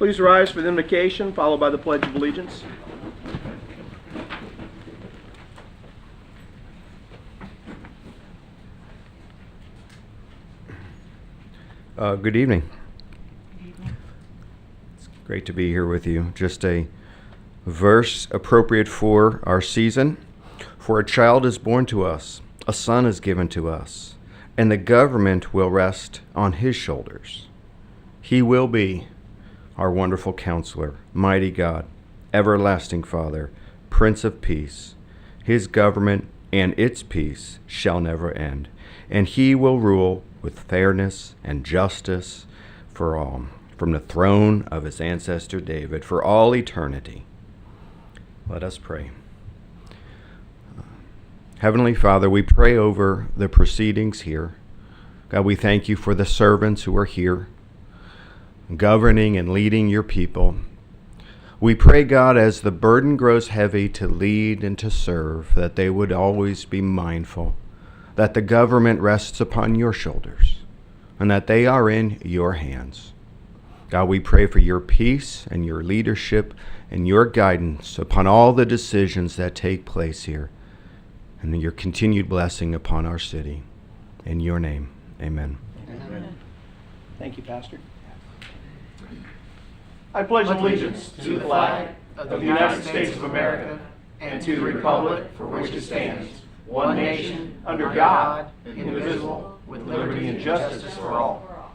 Please rise for the invocation, followed by the Pledge of Allegiance. Good evening. It's great to be here with you. Just a verse appropriate for our season. For a child is born to us, a son is given to us, and the government will rest on his shoulders. He will be our wonderful counselor, mighty God, everlasting Father, Prince of Peace. His government and its peace shall never end, and he will rule with fairness and justice for all, from the throne of his ancestor David, for all eternity. Let us pray. Heavenly Father, we pray over the proceedings here. God, we thank you for the servants who are here, governing and leading your people. We pray, God, as the burden grows heavy to lead and to serve, that they would always be mindful that the government rests upon your shoulders and that they are in your hands. God, we pray for your peace and your leadership and your guidance upon all the decisions that take place here, and your continued blessing upon our city. In your name, amen. Amen. Thank you, Pastor. I pledge allegiance to the flag of the United States of America and to the republic for which it stands, one nation, under God, indivisible, with liberty and justice for all.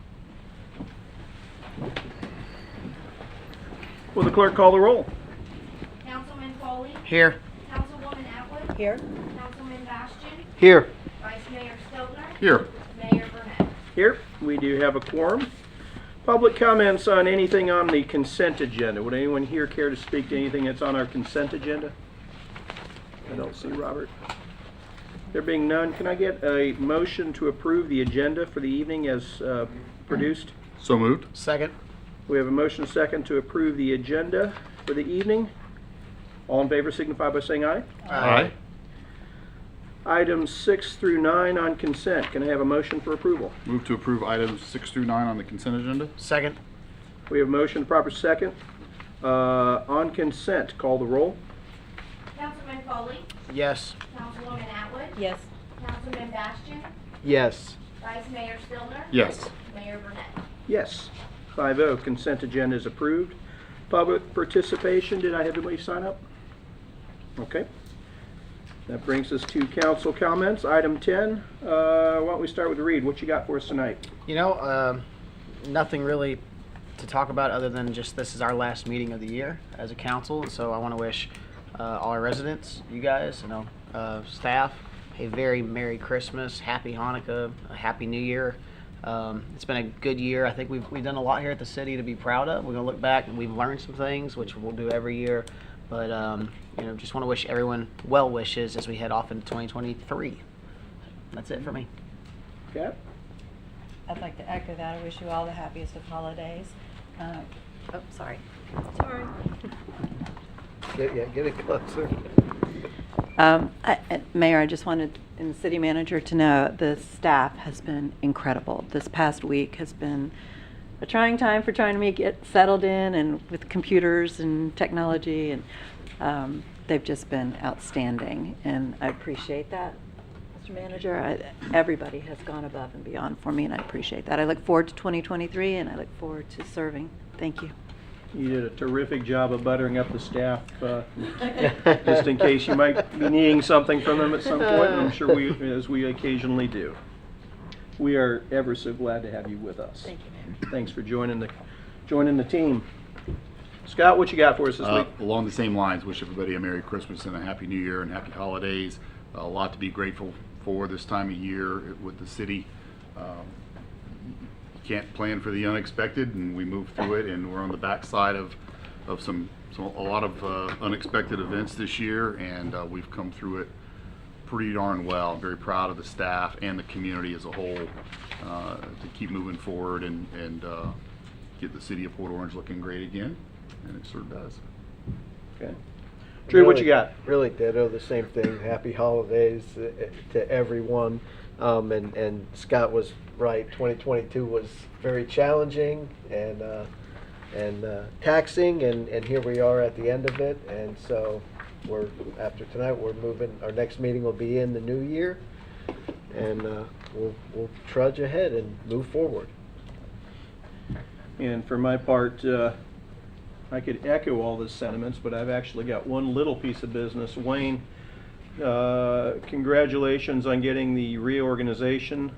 Will the clerk call the roll? Councilman Foley? Here. Councilwoman Atwood? Here. Councilman Bastian? Here. Vice Mayor Stelzner? Here. Mayor Burnett? Here, we do have a quorum. Public comments on anything on the consent agenda. Would anyone here care to speak to anything that's on our consent agenda? I don't see Robert. There being none, can I get a motion to approve the agenda for the evening as produced? So moved. Second. We have a motion second to approve the agenda for the evening. All in favor signify by saying aye. Aye. Items 6 through 9 on consent. Can I have a motion for approval? Move to approve items 6 through 9 on the consent agenda. Second. We have a motion, proper second. On consent, call the roll. Councilman Foley? Yes. Councilwoman Atwood? Yes. Councilman Bastian? Yes. Vice Mayor Stelzner? Yes. Mayor Burnett? Yes. 5-0, consent agenda is approved. Public participation, did I have anybody sign up? Okay. That brings us to council comments. Item 10, why don't we start with Reed? What you got for us tonight? You know, nothing really to talk about other than just this is our last meeting of the year as a council. So I want to wish all our residents, you guys, staff, a very Merry Christmas, Happy Hanukkah, a Happy New Year. It's been a good year. I think we've done a lot here at the city to be proud of. We're going to look back and we've learned some things, which we'll do every year. But, just want to wish everyone well wishes as we head off into 2023. That's it for me. Kat? I'd like to echo that. I wish you all the happiest of holidays. Sorry. Sorry. Get it closer. Mayor, I just wanted and the city manager to know the staff has been incredible. This past week has been a trying time for trying to make it settled in and with computers and technology, and they've just been outstanding, and I appreciate that. Mr. Manager, everybody has gone above and beyond for me, and I appreciate that. I look forward to 2023, and I look forward to serving. Thank you. You did a terrific job of buttering up the staff, just in case you might be needing something from them at some point, and I'm sure as we occasionally do. We are ever so glad to have you with us. Thank you, Mayor. Thanks for joining the team. Scott, what you got for us this week? Along the same lines, wish everybody a Merry Christmas and a Happy New Year and Happy Holidays. A lot to be grateful for this time of year with the city. Can't plan for the unexpected, and we move through it, and we're on the backside of a lot of unexpected events this year, and we've come through it pretty darn well. I'm very proud of the staff and the community as a whole to keep moving forward and get the city of Port Orange looking great again, and it sure does. Okay. Drew, what you got? Really ditto the same thing. Happy holidays to everyone. And Scott was right. 2022 was very challenging, and taxing, and here we are at the end of it. And so after tonight, we're moving, our next meeting will be in the new year, and we'll trudge ahead and move forward. And for my part, I could echo all the sentiments, but I've actually got one little piece of business. Wayne, congratulations on getting the reorganization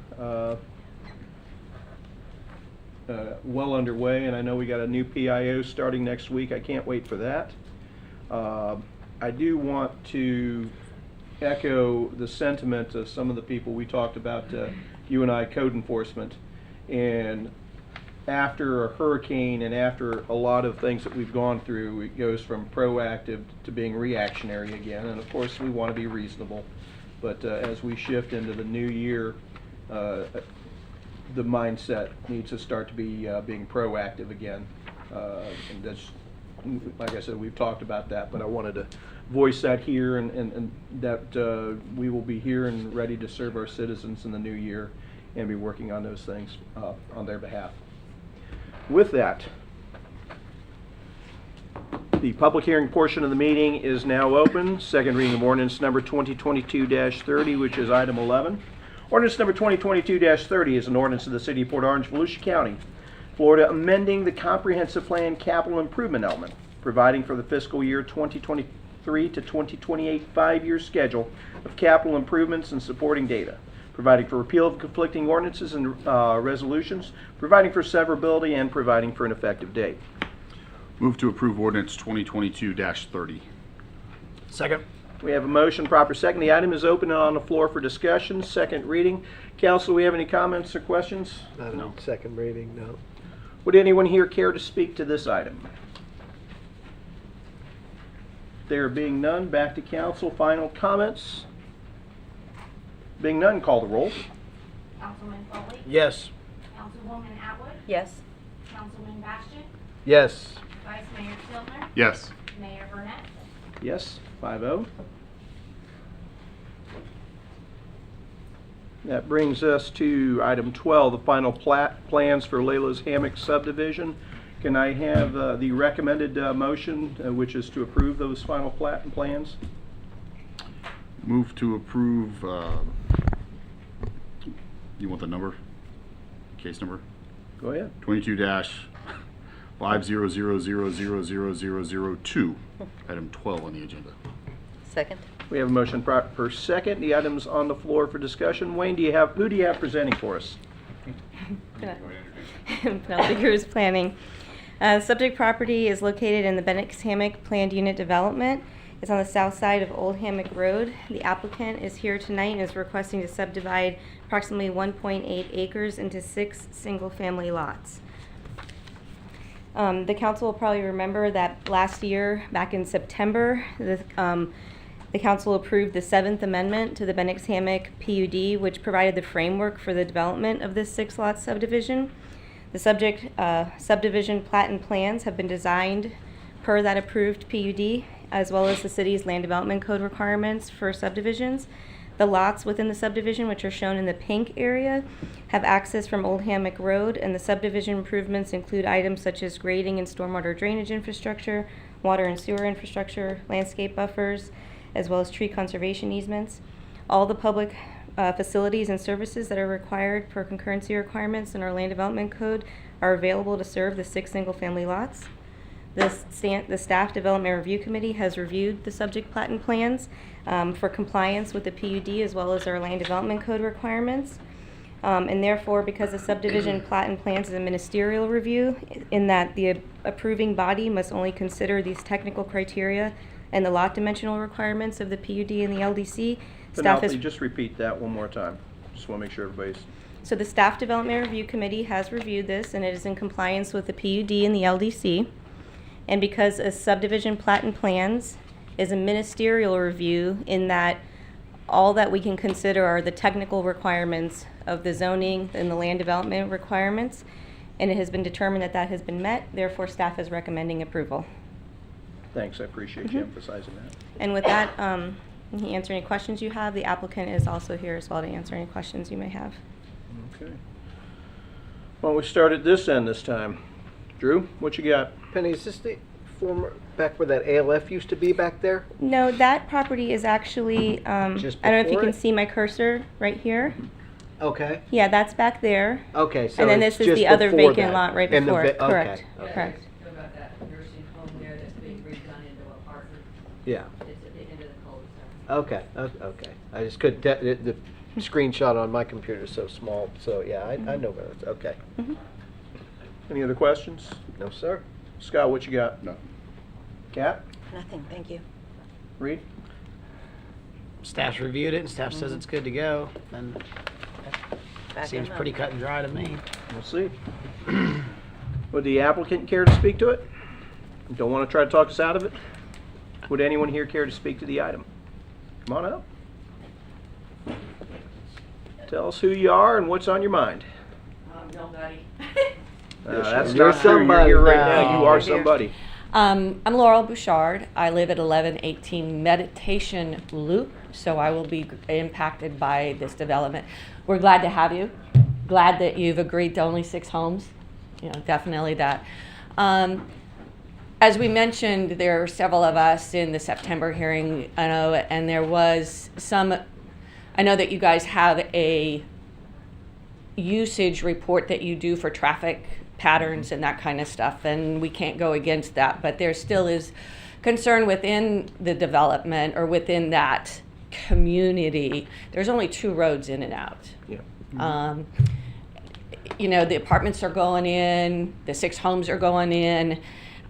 well underway, and I know we got a new PIO starting next week. I can't wait for that. I do want to echo the sentiment of some of the people we talked about, you and I, code enforcement. And after a hurricane and after a lot of things that we've gone through, it goes from proactive to being reactionary again. And of course, we want to be reasonable. But as we shift into the new year, the mindset needs to start to be being proactive again. And that's, like I said, we've talked about that, but I wanted to voice that here, and that we will be here and ready to serve our citizens in the new year and be working on those things on their behalf. With that, the public hearing portion of the meeting is now open. Second reading of ordinance number 2022-30, which is item 11. Ordinance number 2022-30 is an ordinance of the City of Port Orange, Volusia County, Florida, amending the comprehensive plan capital improvement element, providing for the fiscal year 2023 to 2028 5-year schedule of capital improvements and supporting data, providing for repeal of conflicting ordinances and resolutions, providing for severability, and providing for an effective date. Move to approve ordinance 2022-30. Second. We have a motion, proper second. The item is open and on the floor for discussion. Second reading. Council, do we have any comments or questions? Not on second reading, no. Would anyone here care to speak to this item? There being none, back to council. Final comments? Being none, call the roll. Councilman Foley? Yes. Councilwoman Atwood? Yes. Councilman Bastian? Yes. Vice Mayor Stiltner? Yes. Mayor Burnett? Yes, 5-0. That brings us to item 12, the final plat plans for Layla's Hammock subdivision. Can I have the recommended motion, which is to approve those final plat and plans? Move to approve, you want the number? Case number? Go ahead. 22-500000002, item 12 on the agenda. Second. We have a motion per second. The item's on the floor for discussion. Wayne, who do you have presenting for us? Penelope Cruz Planning. Subject property is located in the Bennett Hammock Planned Unit Development. It's on the south side of Old Hammock Road. The applicant is here tonight and is requesting to subdivide approximately 1.8 acres into 6 single-family lots. The council will probably remember that last year, back in September, the council approved the 7th Amendment to the Bennett Hammock PUD, which provided the framework for the development of this 6-lot subdivision. The subject subdivision plat and plans have been designed per that approved PUD, as well as the city's land development code requirements for subdivisions. The lots within the subdivision, which are shown in the pink area, have access from Old Hammock Road, and the subdivision improvements include items such as grading and stormwater drainage infrastructure, water and sewer infrastructure, landscape buffers, as well as tree conservation easements. All the public facilities and services that are required for concurrency requirements in our land development code are available to serve the 6 single-family lots. The Staff Development Review Committee has reviewed the subject plat and plans for compliance with the PUD as well as our land development code requirements. And therefore, because the subdivision plat and plans is a ministerial review, in that the approving body must only consider these technical criteria and the lot dimensional requirements of the PUD and the LDC, staff Penelope, has... just repeat that one more time. Just want to make sure everybody's... So the Staff Development Review Committee has reviewed this, and it is in compliance with the PUD and the LDC. And because a subdivision plat and plans is a ministerial review, in that all that we can consider are the technical requirements of the zoning and the land development requirements, and it has been determined that that has been met, therefore staff is recommending approval. Thanks, I appreciate you emphasizing that. And with that, you can answer any questions you have. The applicant is also here as well to answer any questions you may have. Okay. Well, we start at this end this time. Drew, what you got? Penny, is this the former, back where that ALF used to be back there? No, that property is actually, Just I don't know if you before can it? see my cursor right here. Okay, Yeah, that's back there. okay, so And then it's this is just the other before vacant that. lot right In the before it. okay, Correct, okay. correct. About that nursing home there that's being redone into apartment. Yeah, It's at the end of the cul-de-sac. okay, okay. I just couldn't, the screenshot on my computer is so small, so yeah, I know where it's, okay. Any other questions? No, sir. Scott, what you got? No. Kat? Nothing, thank you. Reed? Staff's reviewed it and staff says it's good to go, and seems pretty cut and dry to me. We'll see. Would the applicant care to speak to it? Don't want to try to talk us out of it? Would anyone here care to speak to the item? Come on up. Tell us who you are and what's on your mind. Nobody. That's You're not true. You're somebody here right now. now. You are You're here. somebody. I'm Laurel Bouchard. I live at 1118 Meditation Loop, so I will be impacted by this development. We're glad to have you. Glad that you've agreed to only 6 homes. You know, definitely that. As we mentioned, there are several of us in the September hearing, I know, and there was some, I know that you guys have a usage report that you do for traffic patterns and that kind of stuff, and we can't go against that, but there still is concern within the development or within that community. There's only 2 roads in and out. Yeah. You know, the apartments are going in, the 6 homes are going in.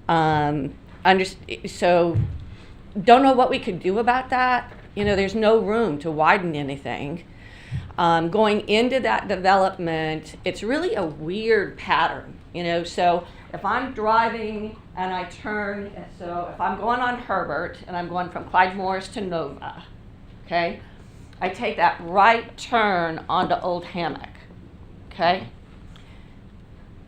So don't know what we could do about that. You know, there's no room to widen anything. Going into that development, it's really a weird pattern, you know. So if I'm driving and I turn, so if I'm going on Herbert and I'm going from Clyde Morris to Nova, okay, I take that right turn onto Old Hammock, okay.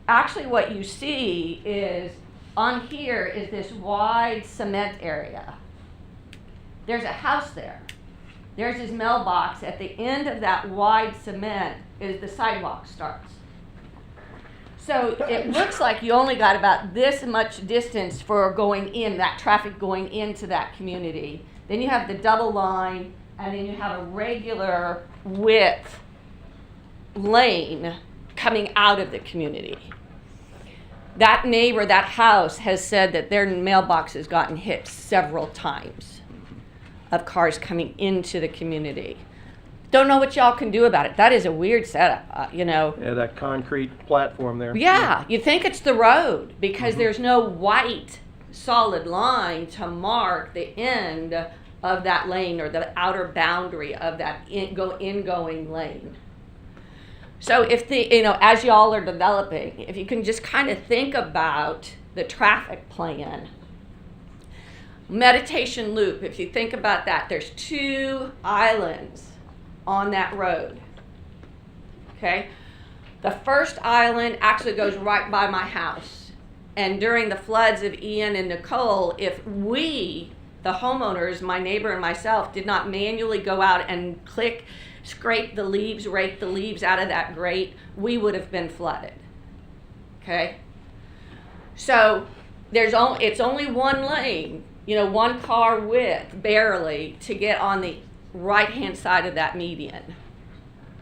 Actually, what you see is on here is this wide cement area. There's a house there. There's his mailbox. At the end of that wide cement is the sidewalk starts. So it looks like you only got about this much distance for going in, that traffic going into that community. Then you have the double line, and then you have a regular width lane coming out of the community. That neighbor, that house, has said that their mailbox has gotten hit several times of cars coming into the community. Don't know what y'all can do about it. That is a weird setup, you know. Yeah, that concrete platform there. Yeah, you think it's the road because there's no white solid line to mark the end of that lane or the outer boundary of that ingoing lane. So if as y'all are developing, if you can just kind of think about the traffic plan. Meditation Loop, if you think about that, there's 2 islands on that road, okay? The first island actually goes right by my house. And during the floods of Ian and Nicole, if we, the homeowners, my neighbor and myself, did not manually go out and scrape the leaves, rake the leaves out of that grate, we would have been flooded, okay? So it's only 1 lane, you know, 1 car width, barely, to get on the right-hand side of that median,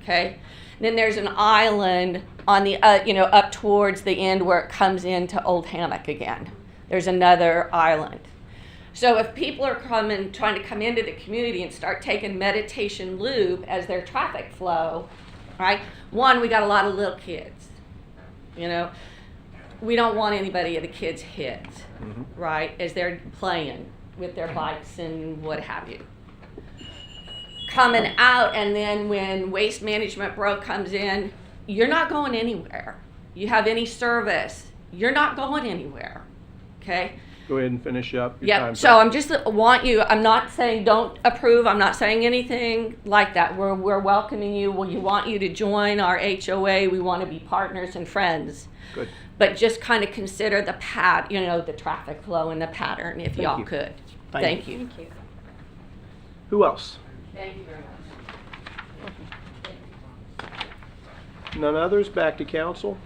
okay? Then there's an island on the, up towards the end where it comes into Old Hammock again. There's another island. So if people are trying to come into the community and start taking Meditation Loop as their traffic flow, right? 1, we got a lot of little kids, you know. We don't want anybody of the kids hit, right, as they're playing with their bikes and what have you. Coming out, and then when Waste Management Bureau comes in, you're not going anywhere. You have any service, you're not going anywhere, okay? Go ahead and finish up. Your Yeah, time's so up. I'm not saying don't approve, I'm not saying anything like that. We're welcoming you, we want you to join our HOA, we want to be partners and friends. Good. But just kind of consider the the traffic flow and the pattern if y'all you. could. Thank Thank you. Who else? Thank you very much. None others? Back to council.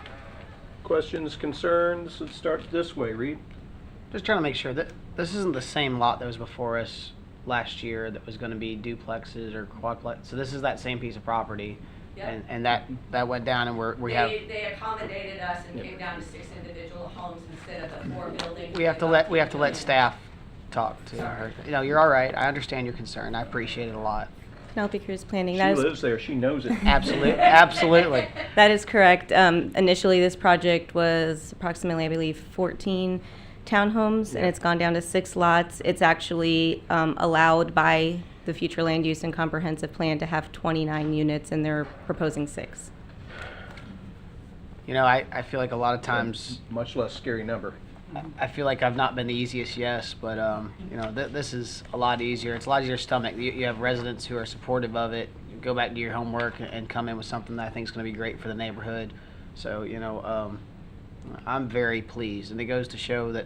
questions, concerns? Let's start this way, Reed. Just trying to make sure that this isn't the same lot that was before us last year that was going to be duplexes or quadplex. So this is that same piece of property, Yep. and that went down, and we have They accommodated us and came down to 6 individual homes instead of the 4 buildings. we have to let staff talk to her. You know, you're all right. I understand your concern. I appreciate it a lot. Penelope Cruz Planning. She That is lives there, she knows it. Absolutely. That is correct. Initially, this project was approximately, I believe, 14 townhomes, and it's gone down to 6 lots. It's actually allowed by the future land use and comprehensive plan to have 29 units, and they're proposing 6. You know, I feel like a lot of times Much less scary number. I feel like I've not been the easiest yes, but you know, this is a lot easier. It's a lot easier to stomach. You have residents who are supportive of it. You go back and do your homework and come in with something that I think is going to be great for the neighborhood. So, you know, I'm very pleased, and it goes to show that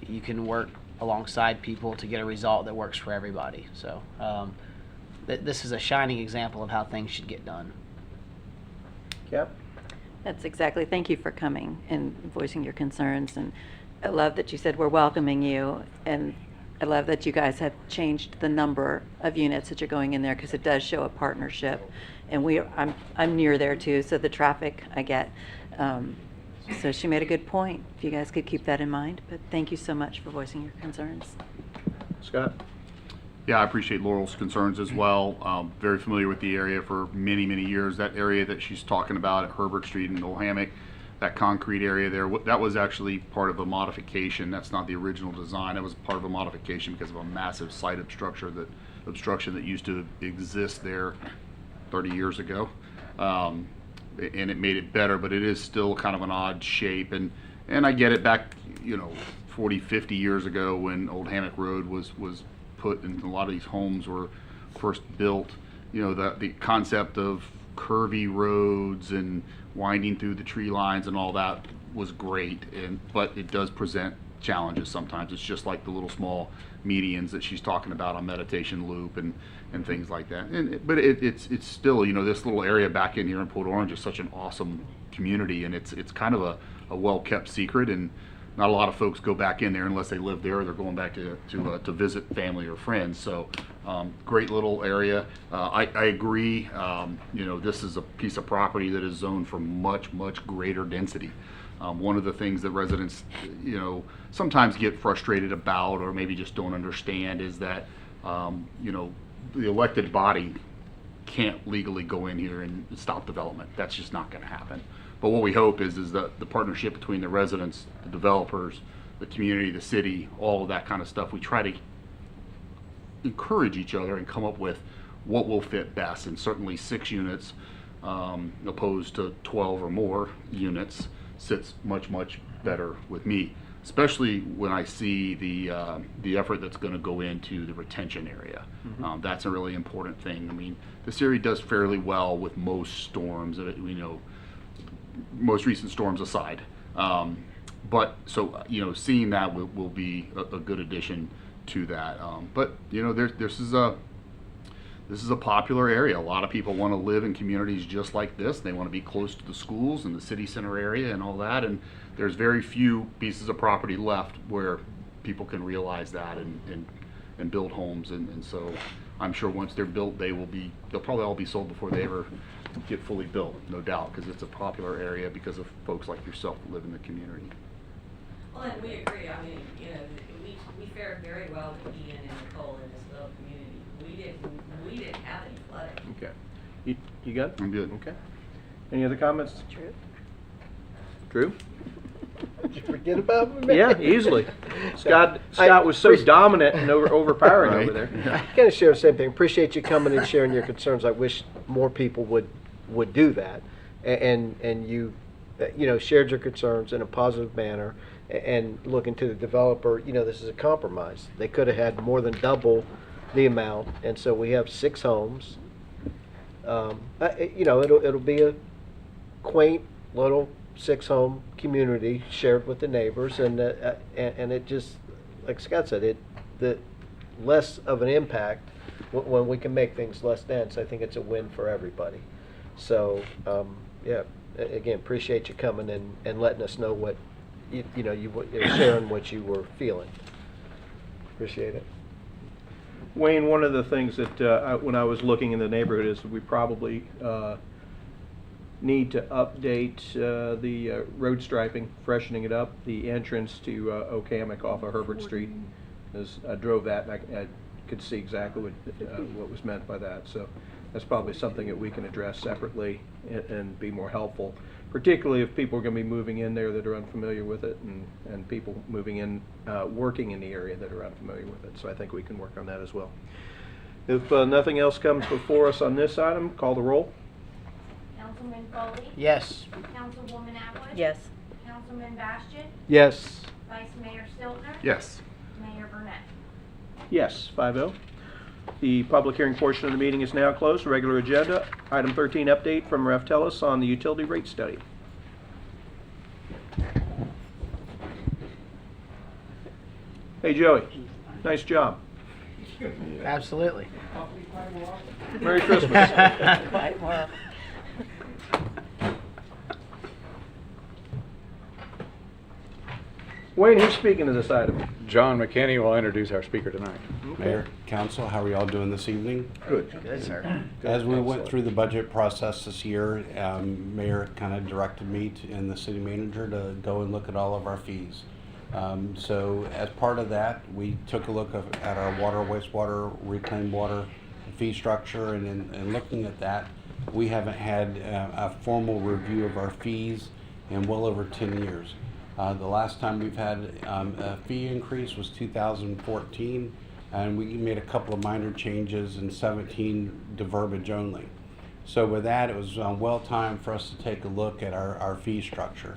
you can work alongside people to get a result that works for everybody. So, this is a shining example of how things should get done. Cap? That's exactly, thank you for coming and voicing your concerns, and I love that you said we're welcoming you, and I love that you guys have changed the number of units that you're going in there, because it does show a partnership, and I'm near there too, so the traffic I get. So she made a good point, if you guys could keep that in mind, but thank you so much for voicing your concerns. Scott? Yeah, I appreciate Laurel's concerns as well. Very familiar with the area for many, many years. That area that she's talking about at Herbert Street and Old Hammock, that concrete area there, that was actually part of a modification. That's not the original design. It was part of a modification because of a massive site obstruction that used to exist there 30 years ago. And it made it better, but it is still kind of an odd shape. And I get it, back, you know, 40, 50 years ago when Old Hammock Road was put and a lot of these homes were first built, you know, the concept of curvy roads and winding through the tree lines and all that was great, but it does present challenges sometimes. It's just like the little small medians that she's talking about on Meditation Loop and things like that. But it's still, you know, this little area back in here in Port Orange is such an awesome community, and it's kind of a well-kept secret, and not a lot of folks go back in there unless they live there or they're going back to visit family or friends. So great little area. I agree. You know, this is a piece of property that is zoned for much, much greater density. One of the things that residents, you know, sometimes get frustrated about or maybe just don't understand is that, you know, the elected body can't legally go in here and stop development. That's just not going to happen. But what we hope is that the partnership between the residents, the developers, the community, the city, all of that kind of stuff, we try to encourage each other and come up with what will fit best. And certainly 6 units opposed to 12 or more units sits much, much better with me, especially when I see the effort that's going to go into the retention area. That's a really important thing. I mean, this area does fairly well with most storms, you know, most recent storms aside. But so, you know, seeing that will be a good addition to that. But you know, this is a popular area. A lot of people want to live in communities just like this. They want to be close to the schools and the city center area and all that. And there's very few pieces of property left where people can realize that and build homes. And so I'm sure once they're built, they'll probably all be sold before they ever get fully built, no doubt, because it's a popular area because of folks like yourself that live in the community. Well, and we agree. I mean, you know, we fared very well with Ian and Nicole in this little community. We didn't have any flooding. Okay. You got it? I'm good. Okay. Any other comments? True. Drew? Did you forget about me? Yeah, easily. Scott was so dominant and overpowering over there. I kind of share the same thing. Appreciate you coming and sharing your concerns. I wish more people would do that, and you know, shared your concerns in a positive manner, and looking to the developer. You know, this is a compromise. They could have had more than double the amount, and so we have 6 homes. You know, it'll be a quaint little 6-home community shared with the neighbors, and it just, like Scott said, the less of an impact when we can make things less dense. I think it's a win for everybody. So yeah, again, appreciate you coming and letting us know what, sharing what you were feeling. Appreciate it. Wayne, one of the things that, when I was looking in the neighborhood is we probably need to update the road striping, freshening it up, the entrance to Okamic off of Herbert Street. As I drove that, and I could see exactly what was meant by that. So that's probably something that we can address separately and be more helpful, particularly if people are going to be moving in there that are unfamiliar with it, and people moving in, working in the area that are unfamiliar with it. So I think we can work on that as well. If nothing else comes before us on this item, call the roll. Councilman Foley? Yes. Councilwoman Atwood? Yes. Councilman Bastian? Yes. Vice Mayor Stiltner? Yes. Mayor Burnett? Yes, 5-0. The public hearing portion of the meeting is now closed. Regular agenda. Item 13, update from Ref Tellis on the utility rate study. Hey, Joey. Nice job. Absolutely. Merry Christmas. Quite well. Wayne, who's speaking to this item? John McKinney will introduce our speaker tonight. Mayor, council, how are y'all doing this evening? Good. Good, sir. As we went through the budget process this year, Mayor kind of directed me and the city manager to go and look at all of our fees. So as part of that, we took a look at our water, wastewater, reclaimed water fee structure, and in looking at that, we haven't had a formal review of our fees in well over 10 years. The last time we've had a fee increase was 2014, and we made a couple of minor changes in 17 to verbiage only. So with that, it was well timed for us to take a look at our fee structure.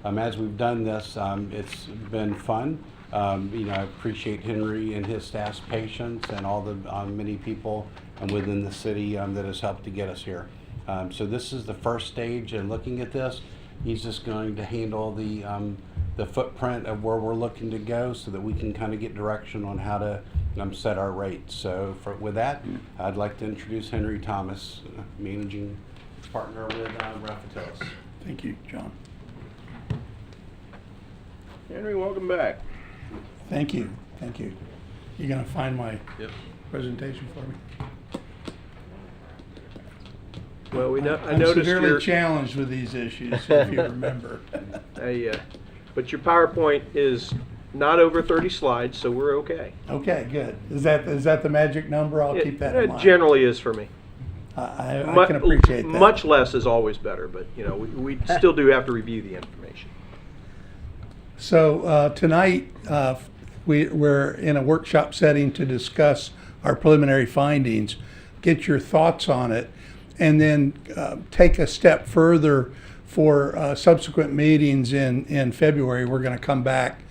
As we've done this, it's been fun. I appreciate Henry and his staff's patience and all the many people within the city that has helped to get us here. So this is the first stage in looking at this. He's just going to handle the footprint of where we're looking to go so that we can kind of get direction on how to set our rates. So with that, I'd like to introduce Henry Thomas, managing partner with Ref Tellis. Thank you, John. Henry, welcome back. Thank you. Thank you. You gonna find my presentation for me? Well, I I'm noticed severely challenged with these issues, if you remember. But your PowerPoint is not over 30 slides, so we're okay. Okay, good. Is that the magic number? I'll keep that in It mind. generally is for me. I can appreciate that. Much less is always better, but we still do have to review the information. So tonight, we're in a workshop setting to discuss our preliminary findings, get your thoughts on it, and then take a step further for subsequent meetings in February. We're going to come back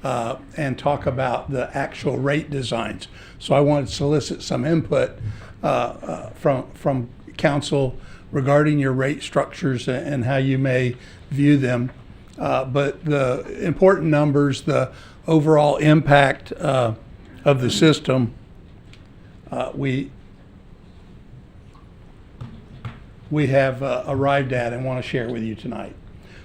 and talk about the actual rate designs. So I want to solicit some input from council regarding your rate structures and how you may view them. But the important numbers, the overall impact of the system, we have arrived at and want to share with you tonight.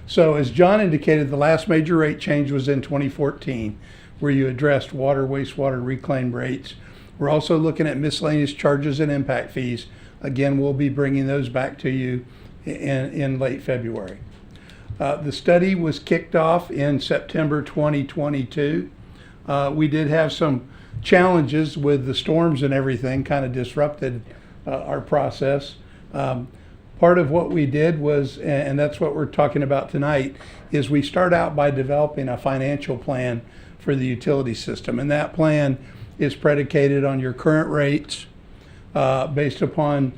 So as John indicated, the last major rate change was in 2014, where you addressed water, wastewater, reclaimed rates. We're also looking at miscellaneous charges and impact fees. Again, we'll be bringing those back to you in late February. The study was kicked off in September 2022. We did have some challenges with the storms and everything, kind of disrupted our process. Part of what we did was, and that's what we're talking about tonight, is we start out by developing a financial plan for the utility system. And that plan is predicated on your current rates, based upon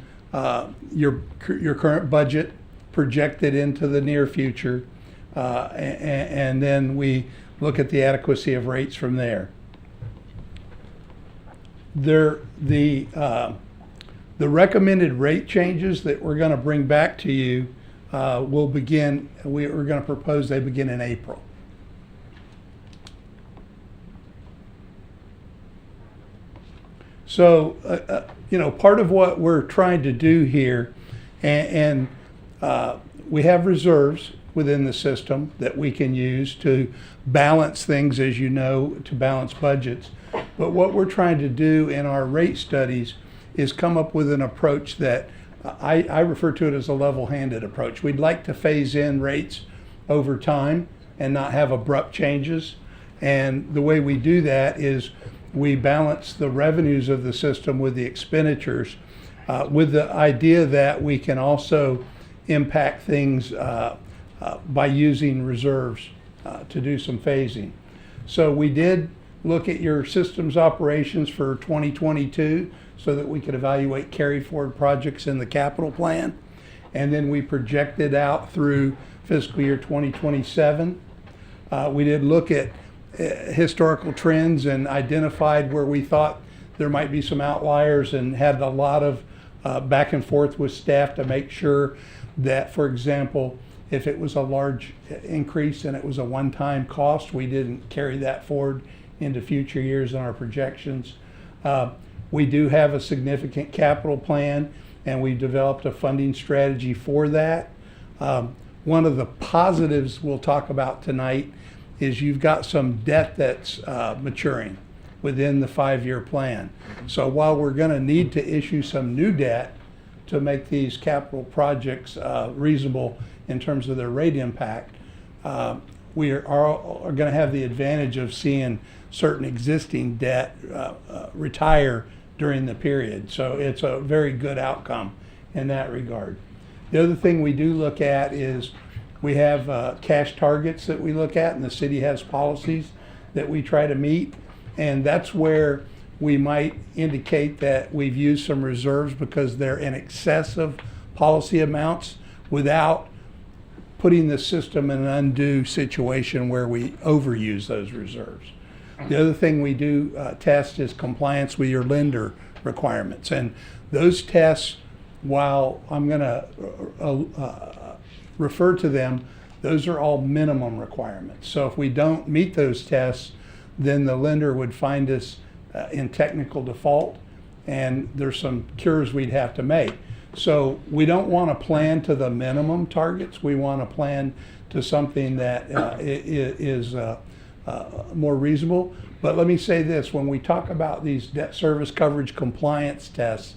your current budget projected into the near future, and then we look at the adequacy of rates from there. The recommended rate changes that we're going to bring back to you we're going to propose they begin in April. So, part of what we're trying to do here, and We have reserves within the system that we can use to balance things, as you know, to balance budgets. But what we're trying to do in our rate studies is come up with an approach that I refer to it as a level-handed approach. We'd like to phase in rates over time and not have abrupt changes. And the way we do that is we balance the revenues of the system with the expenditures, with the idea that we can also impact things by using reserves to do some phasing. So we did look at your systems operations for 2022 so that we could evaluate carry forward projects in the capital plan. And then we projected out through fiscal year 2027. We did look at historical trends and identified where we thought there might be some outliers, and had a lot of back and forth with staff to make sure that, for example, if it was a large increase and it was a one-time cost, we didn't carry that forward into future years in our projections. We do have a significant capital plan, and we've developed a funding strategy for that. One of the positives we'll talk about tonight is you've got some debt that's maturing within the 5-year plan. So while we're going to need to issue some new debt to make these capital projects reasonable in terms of their rate impact, we are going to have the advantage of seeing certain existing debt retire during the period. So it's a very good outcome in that regard. The other thing we do look at is we have cash targets that we look at, and the city has policies that we try to meet. And that's where we might indicate that we've used some reserves because they're in excess of policy amounts without putting the system in an undue situation where we overuse those reserves. The other thing we do test is compliance with your lender requirements. And those tests, while I'm going to refer to them, those are all minimum requirements. So if we don't meet those tests, then the lender would find us in technical default, and there's some cures we'd have to make. So we don't want to plan to the minimum targets. We want to plan to something that is more reasonable. But let me say this, when we talk about these debt service coverage compliance tests,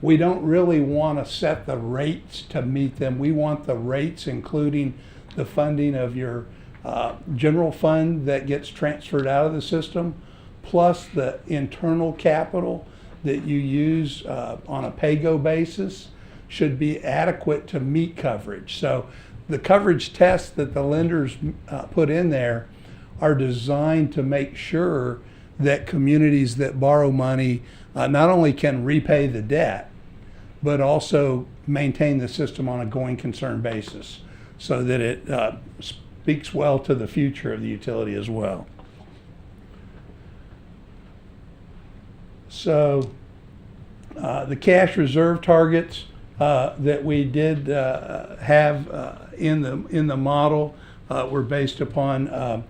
we don't really want to set the rates to meet them. We want the rates including the funding of your general fund that gets transferred out of the system, plus the internal capital that you use on a pay-go basis should be adequate to meet coverage. So the coverage tests that the lenders put in there are designed to make sure that communities that borrow money not only can repay the debt, but also maintain the system on a going concern basis so that it speaks well to the future of the utility as well. So the cash reserve targets that we did have in the model were based upon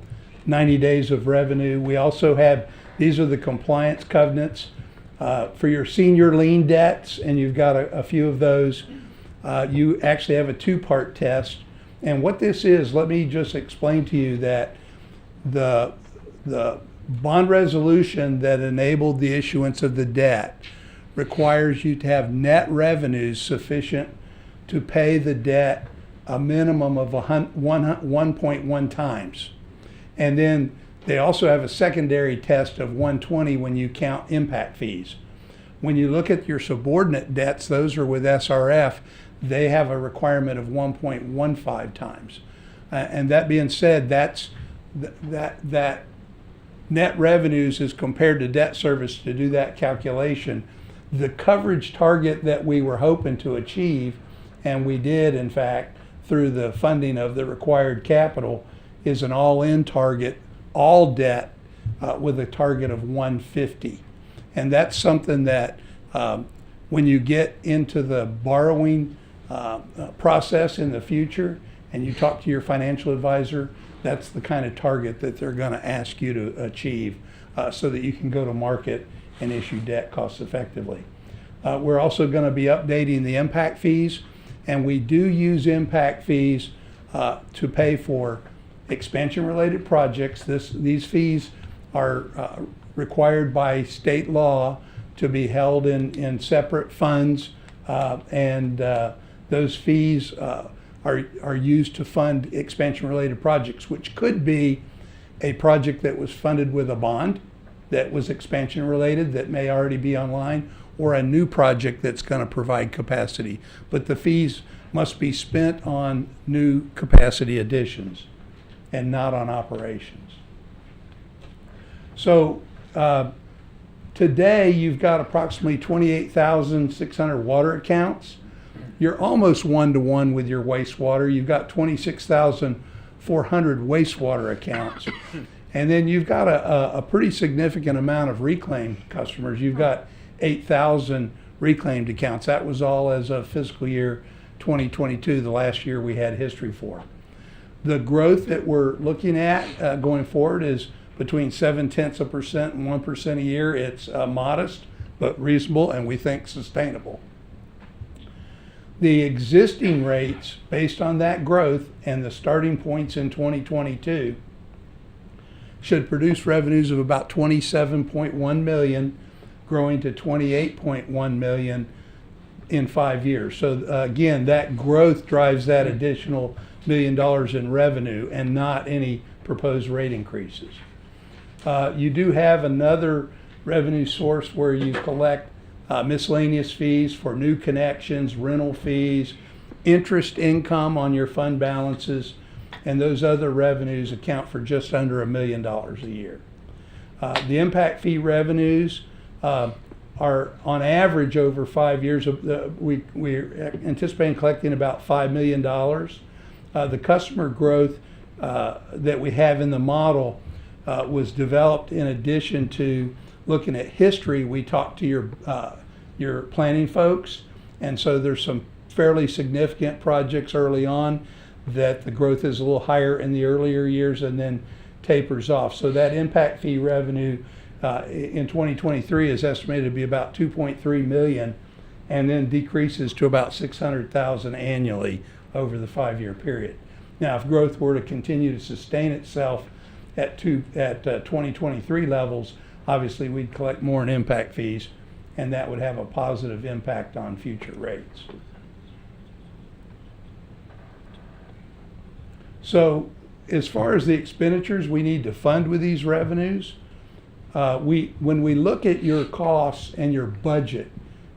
90 days of revenue. We also have, these are the compliance covenants for your senior lien debts, and you've got a few of those. You actually have a two-part test. And what this is, let me just explain to you that the bond resolution that enabled the issuance of the debt requires you to have net revenues sufficient to pay the debt a minimum of 1.1 times. And then they also have a secondary test of 120 when you count impact fees. When you look at your subordinate debts, those are with SRF, they have a requirement of 1.15 times. And that being said, that net revenues is compared to debt service to do that calculation. The coverage target that we were hoping to achieve, and we did in fact through the funding of the required capital, is an all-in target, all debt with a target of 150. And that's something that when you get into the borrowing process in the future and you talk to your financial advisor, that's the kind of target that they're going to ask you to achieve so that you can go to market and issue debt cost effectively. We're also going to be updating the impact fees. And we do use impact fees to pay for expansion-related projects. These fees are required by state law to be held in separate funds, and those fees are used to fund expansion-related projects, which could be a project that was funded with a bond that was expansion-related that may already be online, or a new project that's going to provide capacity. But the fees must be spent on new capacity additions and not on operations. So today you've got approximately 28,600 water accounts. You're almost one-to-one with your wastewater. You've got 26,400 wastewater accounts. And then you've got a pretty significant amount of reclaimed customers. You've got 8,000 reclaimed accounts. That was all as of fiscal year 2022, the last year we had history for. The growth that we're looking at going forward is between 0.7% and 1% a year. It's modest, but reasonable, and we think sustainable. The existing rates, based on that growth and the starting points in 2022, should produce revenues of about $27.1 million, growing to $28.1 million in 5 years. So again, that growth drives that additional $1 million in revenue and not any proposed rate increases. You do have another revenue source where you collect miscellaneous fees for new connections, rental fees, interest income on your fund balances, and those other revenues account for just under $1 million a year. The impact fee revenues are on average over 5 years. We're anticipating collecting about $5 million. The customer growth that we have in the model was developed in addition to looking at history. We talked to your planning folks, and so there's some fairly significant projects early on that the growth is a little higher in the earlier years and then tapers off. So that impact fee revenue in 2023 is estimated to be about $2.3 million, and then decreases to about $600,000 annually over the 5-year period. Now, if growth were to continue to sustain itself at 2023 levels, obviously we'd collect more in impact fees, and that would have a positive impact on future rates. So as far as the expenditures we need to fund with these revenues, when we look at your costs and your budget,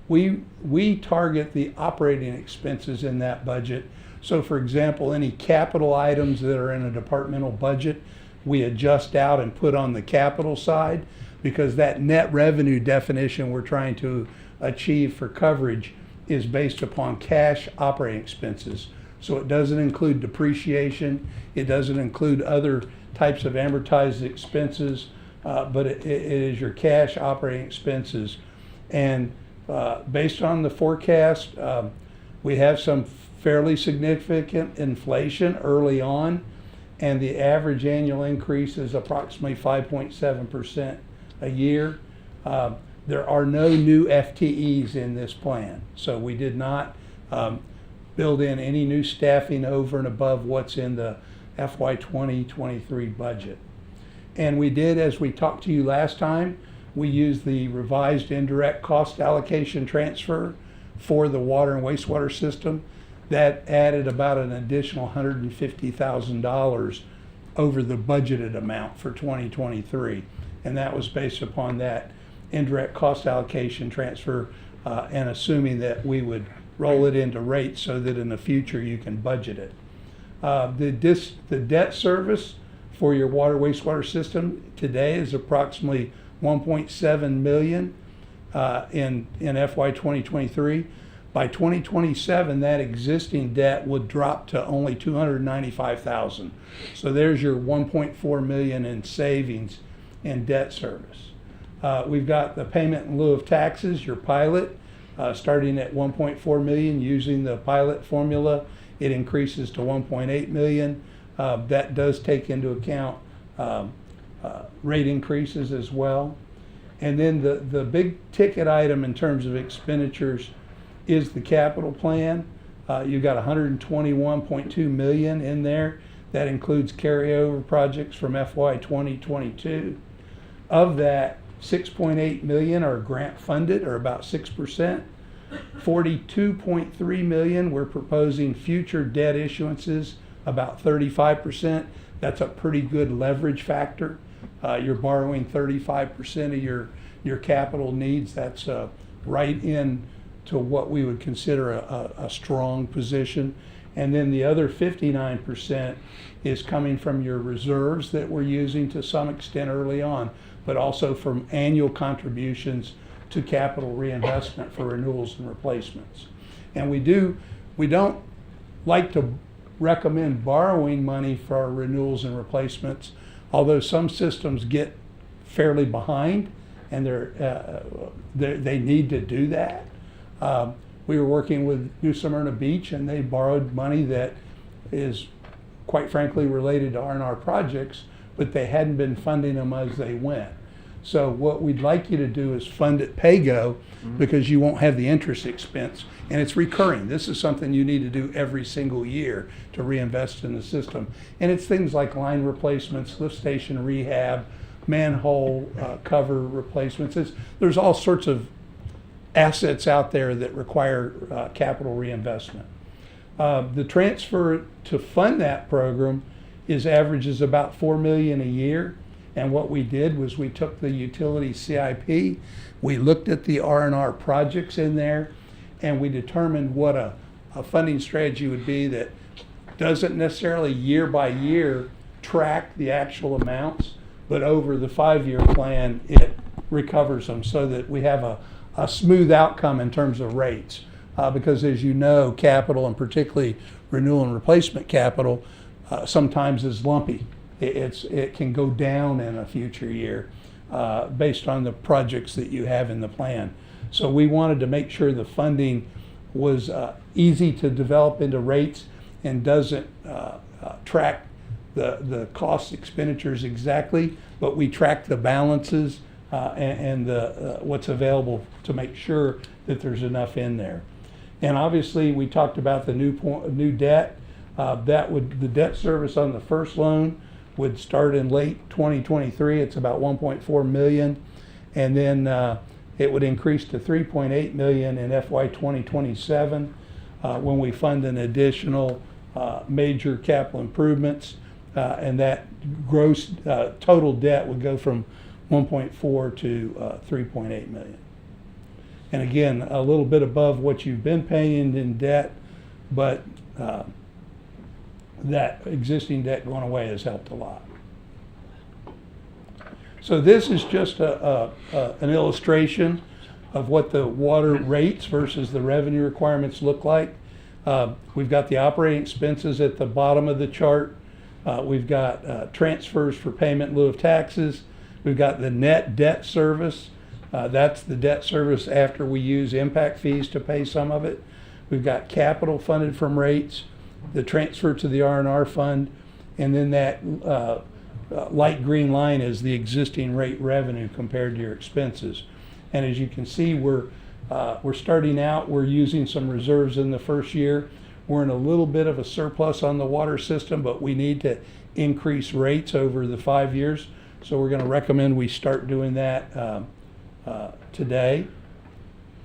we target the operating expenses in that budget. So for example, any capital items that are in a departmental budget, we adjust out and put on the capital side, because that net revenue definition we're trying to achieve for coverage is based upon cash operating expenses. So it doesn't include depreciation, it doesn't include other types of amortized expenses, but it is your cash operating expenses. And based on the forecast, we have some fairly significant inflation early on, and the average annual increase is approximately 5.7% a year. There are no new FTEs in this plan, so we did not build in any new staffing over and above what's in the FY 2023 budget. And we did, as we talked to you last time, we used the revised indirect cost allocation transfer for the water and wastewater system. That added about an additional $150,000 over the budgeted amount for 2023. And that was based upon that indirect cost allocation transfer and assuming that we would roll it into rates so that in the future you can budget it. The debt service for your water wastewater system today is approximately $1.7 million in FY 2023. By 2027, that existing debt would drop to only $295,000. So there's your $1.4 million in savings in debt service. We've got the payment in lieu of taxes, your pilot, starting at $1.4 million using the pilot formula. It increases to $1.8 million. That does take into account rate increases as well. And then the big ticket item in terms of expenditures is the capital plan. You've got 121.2 million in there. That includes carryover projects from FY 2022. Of that, 6.8 million are grant funded, or about 6%. 42.3 million, we're proposing future debt issuances, about 35%. That's a pretty good leverage factor. You're borrowing 35% of your capital needs. That's right in to what we would consider a strong position. And then the other 59% is coming from your reserves that we're using to some extent early on, but also from annual contributions to capital reinvestment for renewals and replacements. And we don't like to recommend borrowing money for our renewals and replacements, although some systems get fairly behind and they need to do that. We were working with New Smyrna Beach, and they borrowed money that is quite frankly related to R&R projects, but they hadn't been funding them as they went. So what we'd like you to do is fund at pay-go, because you won't have the interest expense, and it's recurring. This is something you need to do every single year to reinvest in the system. And it's things like line replacements, lift station rehab, manhole cover replacements. There's all sorts of assets out there that require capital reinvestment. The transfer to fund that program averages about $4 million a year. And what we did was we took the utility CIP, we looked at the R&R projects in there, and we determined what a funding strategy would be that doesn't necessarily year by year track the actual amounts, but over the 5-year plan it recovers them so that we have a smooth outcome in terms of rates. Because as you know, capital, and particularly renewal and replacement capital, sometimes is lumpy. It can go down in a future year based on the projects that you have in the plan. So we wanted to make sure the funding was easy to develop into rates and doesn't track the cost expenditures exactly, but we track the balances and what's available to make sure that there's enough in there. And obviously we talked about the new debt. The debt service on the first loan would start in late 2023. It's about 1.4 million, and then it would increase to 3.8 million in FY 2027 when we fund an additional major capital improvements, and that gross total debt would go from 1.4 to 3.8 million. And again, a little bit above what you've been paying in debt, but that existing debt going away has helped a lot. So this is just an illustration of what the water rates versus the revenue requirements look like. We've got the operating expenses at the bottom of the chart. We've got transfers for payment in lieu of taxes. We've got the net debt service. That's the debt service after we use impact fees to pay some of it. We've got capital funded from rates, the transfer to the R&R fund, and then that light green line is the existing rate revenue compared to your expenses. And as you can see, we're starting out, we're using some reserves in the first year. We're in a little bit of a surplus on the water system, but we need to increase rates over the 5 years. So we're going to recommend we start doing that today,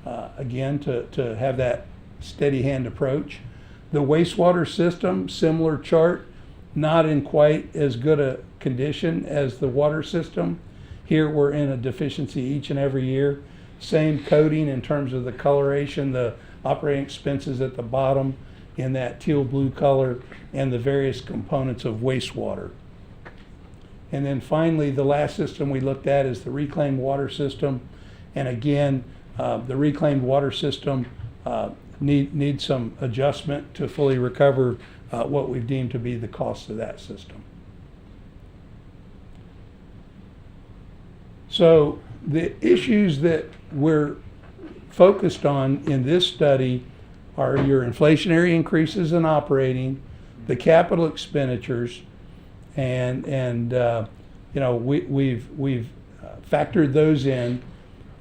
again, to have that steady hand approach. The wastewater system, similar chart, not in quite as good a condition as the water system. Here we're in a deficiency each and every year. Same coding in terms of the coloration, the operating expenses at the bottom in that teal blue color, and the various components of wastewater. And then finally, the last system we looked at is the reclaimed water system. And again, the reclaimed water system needs some adjustment to fully recover what we've deemed to be the cost of that system. So the issues that we're focused on in this study are your inflationary increases in operating, the capital expenditures, and you know, we've factored those in.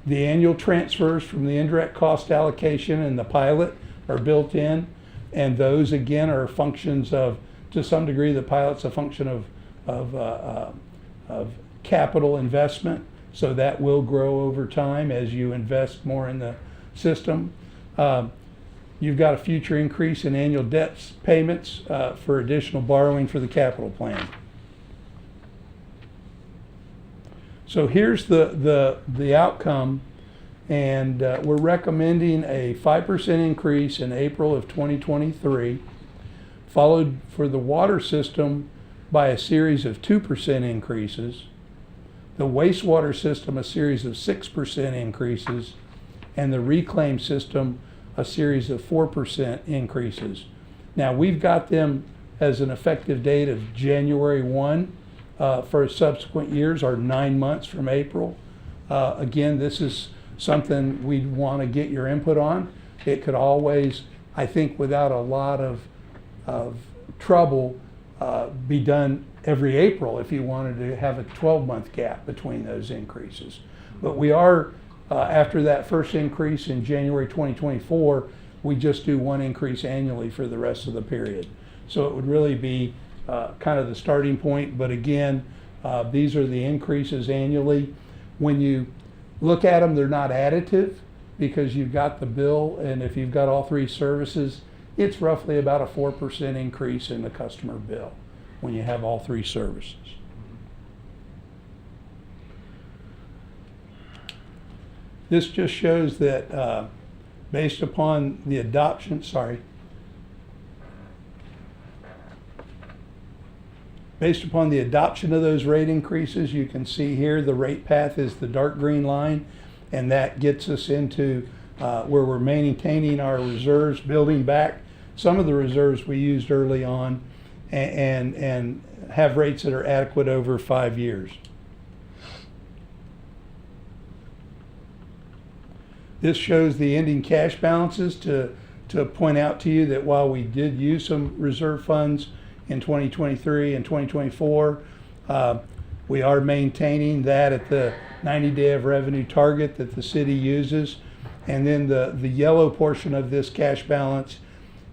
The annual transfers from the indirect cost allocation and the pilot are built in. And those again are functions of, to some degree, the pilot's a function of capital investment. So that will grow over time as you invest more in the system. You've got a future increase in annual debt payments for additional borrowing for the capital plan. So here's the outcome, and we're recommending a 5% increase in April of 2023, followed for the water system by a series of 2% increases, the wastewater system a series of 6% increases, and the reclaim system a series of 4% increases. Now we've got them as an effective date of January 1 for subsequent years, or 9 months from April. Again, this is something we'd want to get your input on. It could always, I think, without a lot of trouble, be done every April if you wanted to have a 12-month gap between those increases. But we are, after that first increase in January 2024, we just do one increase annually for the rest of the period. So it would really be kind of the starting point, but again, these are the increases annually. When you look at them, they're not additive because you've got the bill, and if you've got all three services, it's roughly about a 4% increase in the customer bill when you have all three services. This just shows that based upon the adoption, based upon the adoption of those rate increases, you can see here the rate path is the dark green line, and that gets us into where we're maintaining our reserves, building back some of the reserves we used early on, and have rates that are adequate over 5 years. This shows the ending cash balances to point out to you that while we did use some reserve funds in 2023 and 2024, we are maintaining that at the 90-day of revenue target that the city uses. And then the yellow portion of this cash balance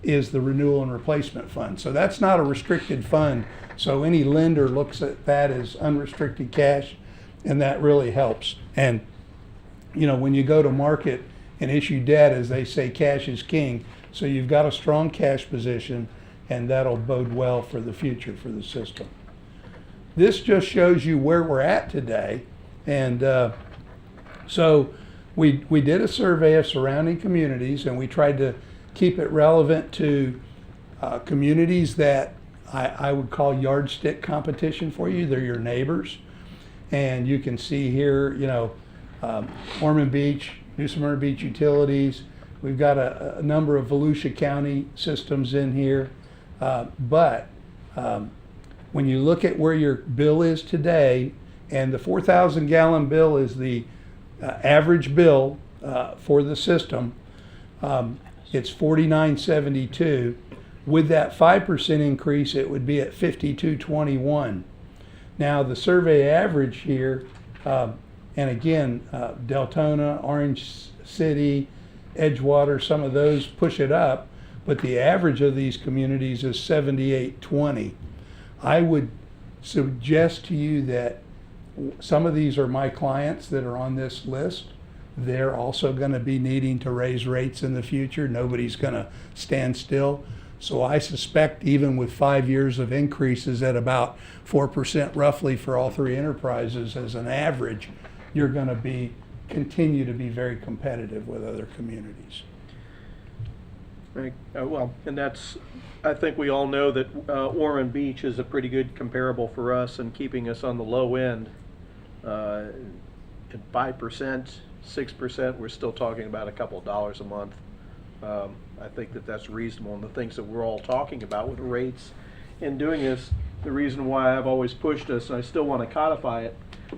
is the renewal and replacement fund. So that's not a restricted fund. So any lender looks at that as unrestricted cash, and that really helps. And you know, when you go to market and issue debt, as they say, cash is king. So you've got a strong cash position, and that'll bode well for the future for the system. This just shows you where we're at today. And so we did a survey of surrounding communities, and we tried to keep it relevant to communities that I would call yardstick competition for you. They're your neighbors. And you can see here, you know, Ormond Beach, New Smyrna Beach Utilities. We've got a number of Volusia County systems in here. But when you look at where your bill is today, and the 4,000 gallon bill is the average bill for the system, it's $49.72. With that 5% increase, it would be at $52.21. Now the survey average here, and again, Deltona, Orange City, Edgewater, some of those push it up, but the average of these communities is $78.20. I would suggest to you that some of these are my clients that are on this list. They're also going to be needing to raise rates in the future. Nobody's going to stand still. So I suspect even with 5 years of increases at about 4% roughly for all three enterprises as an average, you're going to continue to be very competitive with other communities. Right. Well, and that's, I think we all know that Ormond Beach is a pretty good comparable for us and keeping us on the low end. At 5%, 6%, we're still talking about a couple of dollars a month. I think that that's reasonable, and the things that we're all talking about with rates and doing this, the reason why I've always pushed us, and I still want to codify it,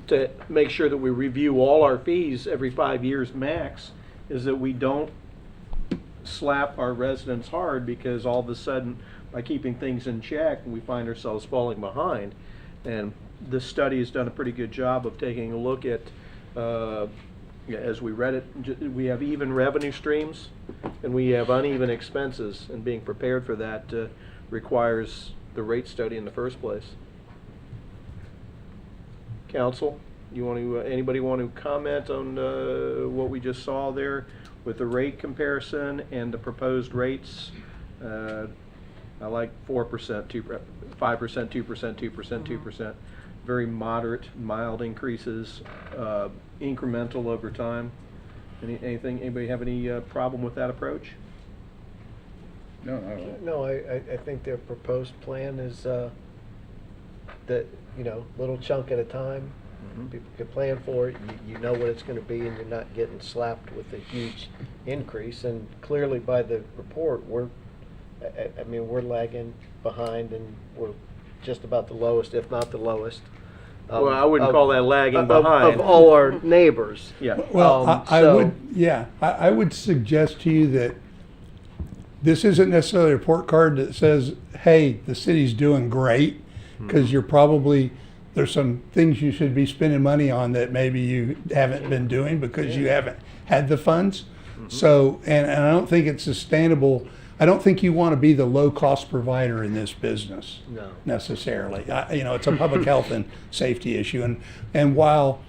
to make sure that we review all our fees every 5 years max, is that we don't slap our residents hard, because all of a sudden, by keeping things in check, we find ourselves falling behind. And this study has done a pretty good job of taking a look at Yeah, as we read it, we have even revenue streams and we have uneven expenses, and being prepared for that requires the rate study in the first place. Council, you want to, anybody want to comment on what we just saw there with the rate comparison and the proposed rates? I like 4%, 5%, 2%, 2%, 2%. Very moderate, mild increases, incremental over time. Anybody have any problem with that approach? No, not at all. No, I think their proposed plan is, that, you know, little chunk at a time. People can plan for it, you know what it's gonna be, and you're not getting slapped with a huge increase. And clearly by the report, I mean, we're lagging behind, and we're just about the lowest, if not the lowest. Well, I wouldn't call that lagging behind. Of all our neighbors. Yeah. Well, I so- would, yeah, I would suggest to you that this isn't necessarily a report card that says, hey, the city's doing great, because you're probably, there's some things you should be spending money on that maybe you haven't been doing because you haven't had the funds. So, and I don't think it's sustainable. I don't think you want to be the low-cost provider in this business. No. Necessarily. You know, it's a public health and safety issue. And while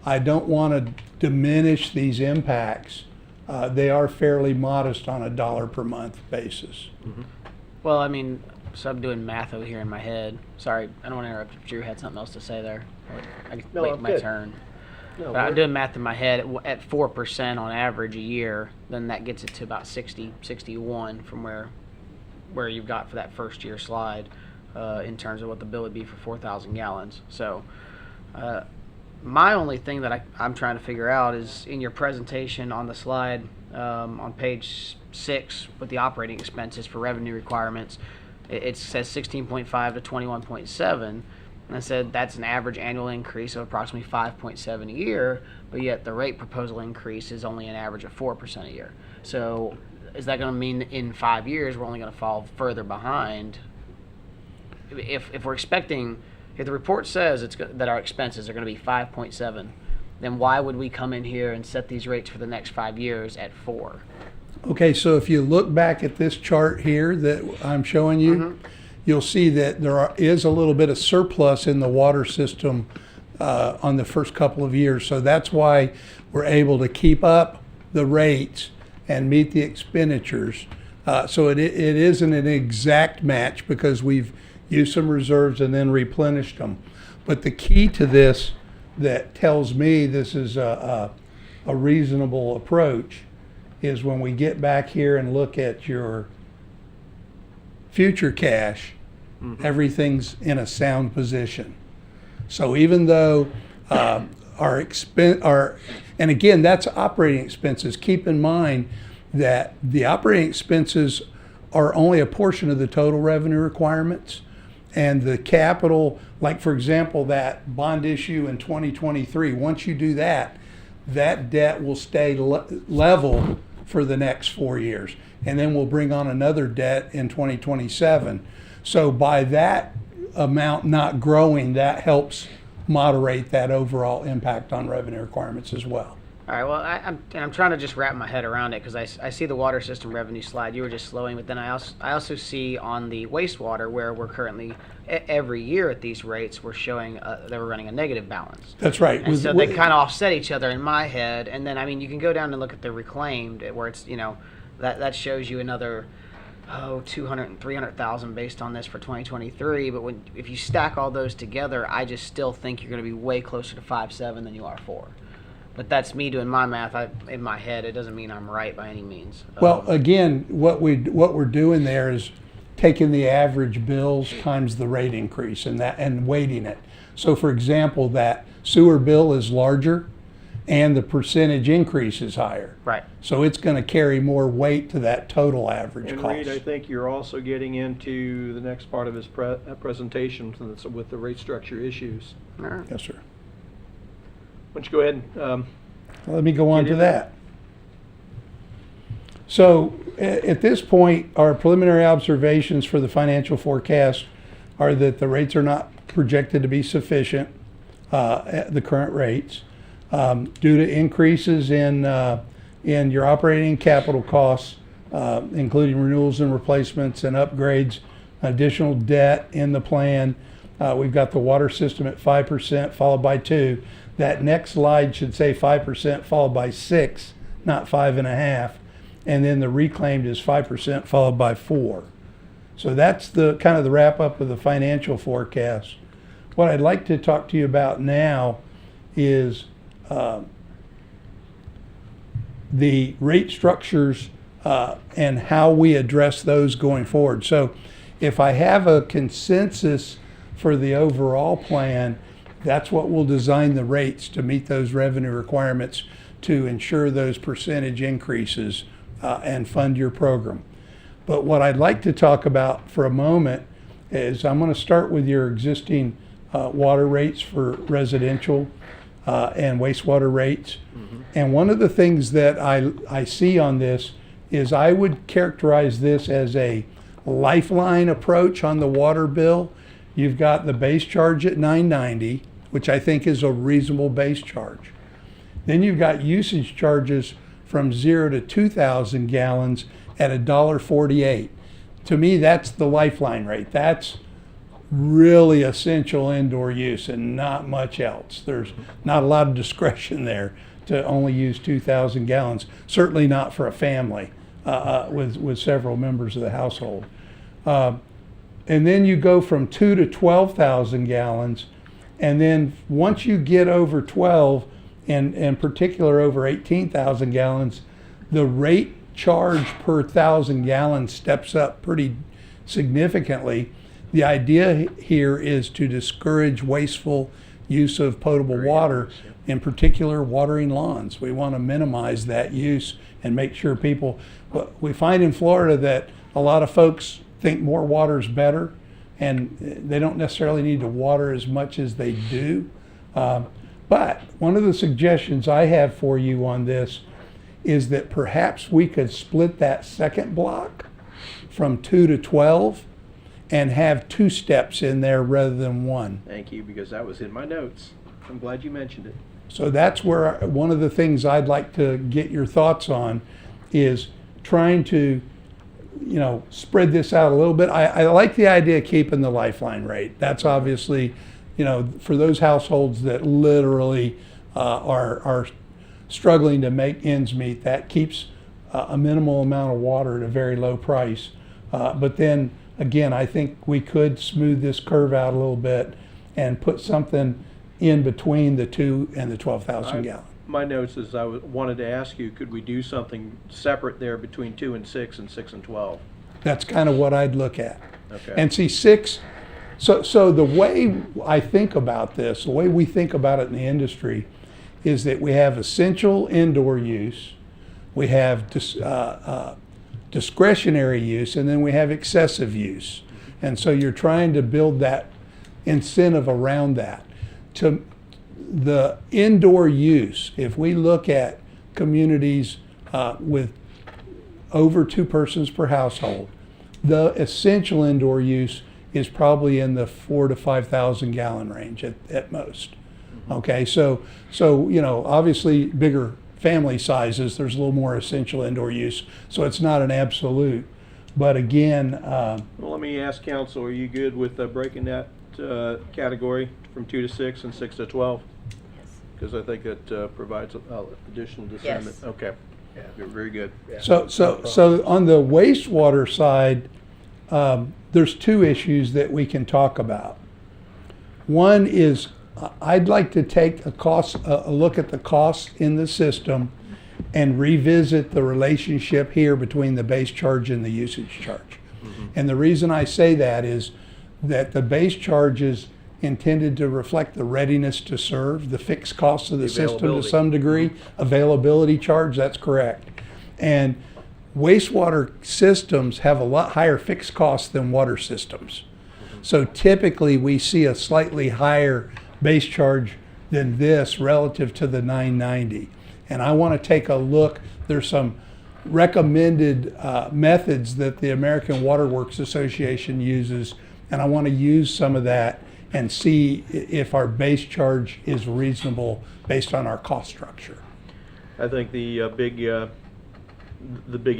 I don't want to diminish these impacts, they are fairly modest on a dollar per month basis. Well, I mean, so I'm doing math over here in my head. Sorry, I don't want to interrupt if Drew had something else to say there. I can No, wait I'm my good. turn. No, But I'm we're- doing math in my head at 4% on average a year, then that gets it to about 60, 61 from where you've got for that first year slide in terms of what the bill would be for 4,000 gallons. So my only thing that I'm trying to figure out is in your presentation on the slide on page 6 with the operating expenses for revenue requirements, it says 16.5 to 21.7. And I said that's an average annual increase of approximately 5.7 a year, but yet the rate proposal increase is only an average of 4% a year. So is that going to mean that in 5 years we're only going to fall further behind? If we're expecting, if the report says that our expenses are going to be 5.7, then why would we come in here and set these rates for the next 5 years at 4? Okay, so if you look back at this chart here that I'm showing you, you'll see that there is a little bit of surplus in the water system on the first couple of years. So that's why we're able to keep up the rates and meet the expenditures. So it isn't an exact match because we've used some reserves and then replenished them. But the key to this that tells me this is a reasonable approach is when we get back here and look at your future cash, everything's in a sound position. So even though and again, that's operating expenses. Keep in mind that the operating expenses are only a portion of the total revenue requirements. And the capital, like for example, that bond issue in 2023, once you do that, that debt will stay level for the next 4 years. And then we'll bring on another debt in 2027. So by that amount not growing, that helps moderate that overall impact on revenue requirements as well. All right, well, I'm trying to just wrap my head around it because I see the water system revenue slide. You were just slowing, but then I also see on the wastewater where we're currently every year at these rates we're showing that we're running a negative balance. That's right. And so they kind of offset each other in my head. And then I mean you can go down and look at the reclaimed where it's that shows you another 200 and 300,000 based on this for 2023. But if you stack all those together, I just still think you're going to be way closer to 5.7 than you are 4. But that's me doing my math in my head. It doesn't mean I'm right by any means. Well, again, what we're doing there is taking the average bills times the rate increase and weighting it. So, for example, that sewer bill is larger, and the percentage increase is higher. Right. So it's going to carry more weight to that total average And cost. Reed, I think you're also getting into the next part of his presentation with the rate structure issues. All right. Yes, sir. Why don't you go ahead and Let me go on Get to in that. So at this point, our preliminary observations for the financial forecast are that the rates are not projected to be sufficient at the current rates. due to increases in your operating and capital costs, including renewals and replacements and upgrades, additional debt in the plan. We've got the water system at 5% followed by 2. That next slide should say 5% followed by 6, not 5.5. And then the reclaimed is 5% followed by 4. So that's the kind of the wrap up of the financial forecast. What I'd like to talk to you about now is the rate structures and how we address those going forward. So if I have a consensus for the overall plan, that's what we'll design the rates to meet those revenue requirements to ensure those percentage increases and fund your program. But what I'd like to talk about for a moment is I'm going to start with your existing water rates for residential and wastewater rates. And one of the things that I see on this is I would characterize this as a lifeline approach on the water bill. You've got the base charge at $9.90, which I think is a reasonable base charge. Then you've got usage charges from 0 to 2,000 gallons at $1.48. To me, that's the lifeline rate. That's really essential indoor use and not much else. There's not a lot of discretion there to only use 2,000 gallons, certainly not for a family with several members of the household. And then you go from 2 to 12,000 gallons, and then once you get over 12, and in particular over 18,000 gallons, the rate charge per 1,000 gallons steps up pretty significantly. The idea here is to discourage wasteful use of potable water, in particular watering lawns. We want to minimize that use and make sure people, we find in Florida that a lot of folks think more water is better, and they don't necessarily need to water as much as they do. But one of the suggestions I have for you on this is that perhaps we could split that second block from 2 to 12 and have 2 steps in there rather than 1. Thank you, because that was in my notes. I'm glad you mentioned it. So that's where one of the things I'd like to get your thoughts on is trying to, spread this out a little bit. I like the idea of keeping the lifeline rate. That's obviously, for those households that literally are struggling to make ends meet, that keeps a minimal amount of water at a very low price. But then again, I think we could smooth this curve out a little bit and put something in between the 2 and the 12,000 gallon. My notes is wanted to ask you, could we do something separate there between 2 and 6 and 6 and 12? That's kind of what I'd look at. Okay. And see 6, so the way I think about this, the way we think about it in the industry is that we have essential indoor use, we have discretionary use, and then we have excessive use. And so you're trying to build that incentive around that. To the indoor use, if we look at communities with over 2 persons per household, the essential indoor use is probably in the 4,000 to 5,000 gallon range at most. Okay, so obviously bigger family sizes, there's a little more essential indoor use, so it's not an absolute. But again, Well, let me ask council, are you good with breaking that category from 2 to 6 and 6 to 12? Because I think that provides additional discernment. Yes. Okay. Yeah. You're very good. so on the wastewater side, there's 2 issues that we can talk about. One is I'd like to take a look at the costs in the system and revisit the relationship here between the base charge and the usage charge. And the reason I say that is that the base charge is intended to reflect the readiness to serve, the fixed costs of the system to some degree, availability charge, that's correct. And wastewater systems have a lot higher fixed costs than water systems. So typically we see a slightly higher base charge than this relative to the $9.90. And I want to take a look. There's some recommended methods that the American Water Works Association uses, and I want to use some of that and see if our base charge is reasonable based on our cost structure. I think the big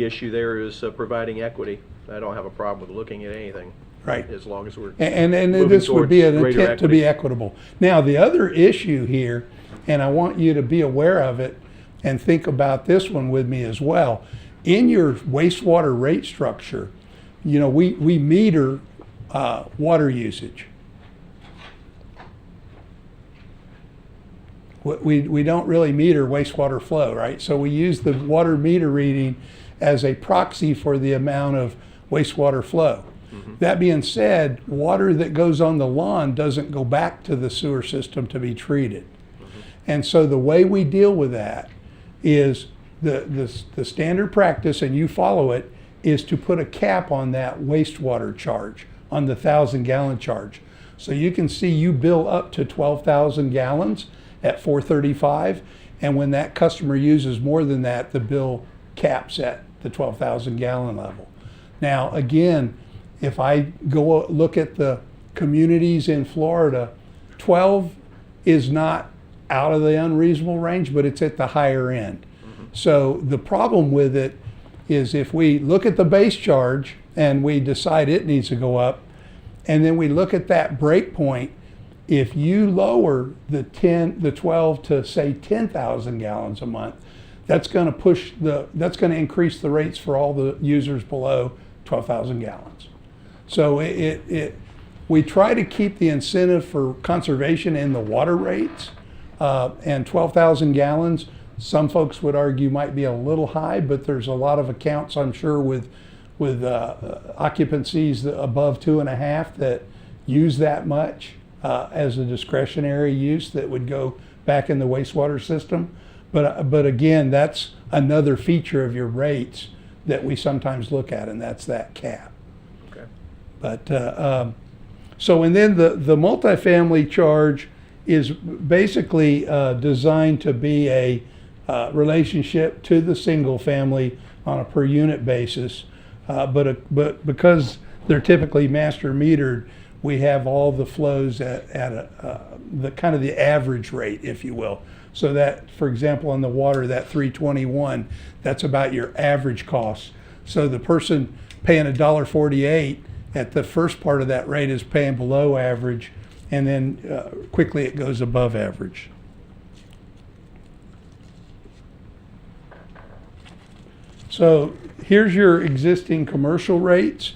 issue there is providing equity. I don't have a problem with looking at anything. Right. As long as we're And moving this would be an towards greater attempt to be equity. equitable. Now, the other issue here, and I want you to be aware of it and think about this one with me as well. In your wastewater rate structure, you know, we meter water usage. We don't really meter wastewater flow, right? So we use the water meter reading as a proxy for the amount of wastewater flow. That being said, water that goes on the lawn doesn't go back to the sewer system to be treated. And so the way we deal with that is the standard practice, and you follow it, is to put a cap on that wastewater charge, on the 1,000-gallon charge. So you can see you bill up to 12,000 gallons at $4.35, and when that customer uses more than that, the bill caps at the 12,000 gallon level. Now, again, if I go look at the communities in Florida, 12 is not out of the unreasonable range, but it's at the higher end. So the problem with it is if we look at the base charge and we decide it needs to go up, and then we look at that break point, if you lower the 12 to say 10,000 gallons a month, that's going to increase the rates for all the users below 12,000 gallons. So we try to keep the incentive for conservation in the water rates, and 12,000 gallons, some folks would argue might be a little high, but there's a lot of accounts, I'm sure, with occupancies above 2.5 that use that much as a discretionary use that would go back in the wastewater system. But again, that's another feature of your rates that we sometimes look at, and that's that cap. Okay. But and then the multifamily charge is basically designed to be a relationship to the single family on a per unit basis. But because they're typically master metered, we have all the flows at the kind of the average rate, if you will. So that, for example, on the water, that 321, that's about your average cost. So the person paying $1.48 at the first part of that rate is paying below average, and then quickly it goes above average. So here's your existing commercial rates.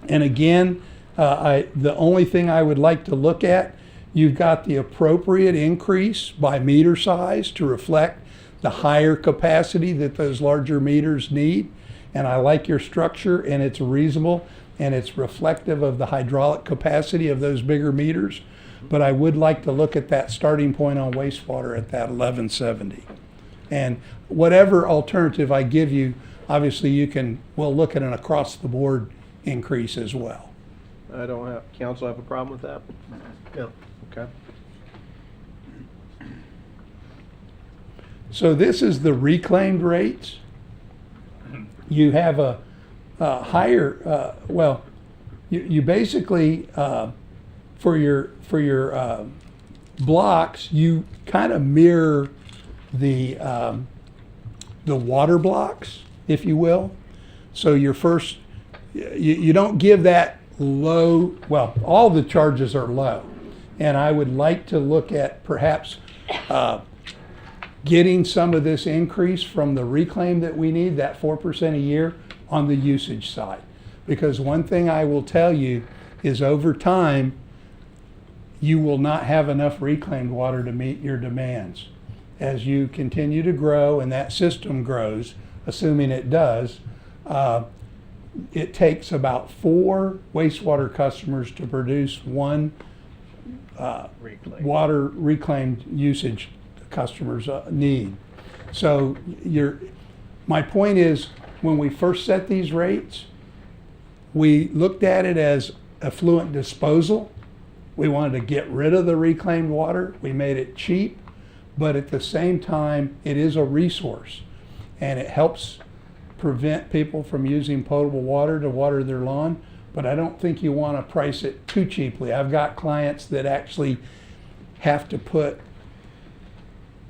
And again, the only thing I would like to look at, you've got the appropriate increase by meter size to reflect the higher capacity that those larger meters need. And I like your structure, and it's reasonable, and it's reflective of the hydraulic capacity of those bigger meters. But I would like to look at that starting point on wastewater at that 1170. And whatever alternative I give you, obviously we'll look at an across the board increase as well. Council have a problem with that? No. Okay. So this is the reclaimed rates. You have a higher, you basically, for your blocks, you kind of mirror the water blocks, if you will. So your first, you don't give that low, well, all the charges are low. And I would like to look at perhaps getting some of this increase from the reclaim that we need, that 4% a year, on the usage side. Because one thing I will tell you is over time, you will not have enough reclaimed water to meet your demands. As you continue to grow and that system grows, assuming it does, it takes about 4 wastewater customers to produce 1 water reclaimed usage customers need. So my point is, when we first set these rates, we looked at it as effluent disposal. We wanted to get rid of the reclaimed water. We made it cheap, but at the same time, it is a resource, and it helps prevent people from using potable water to water their lawn. but I don't think you want to price it too cheaply. I've got clients that actually have to put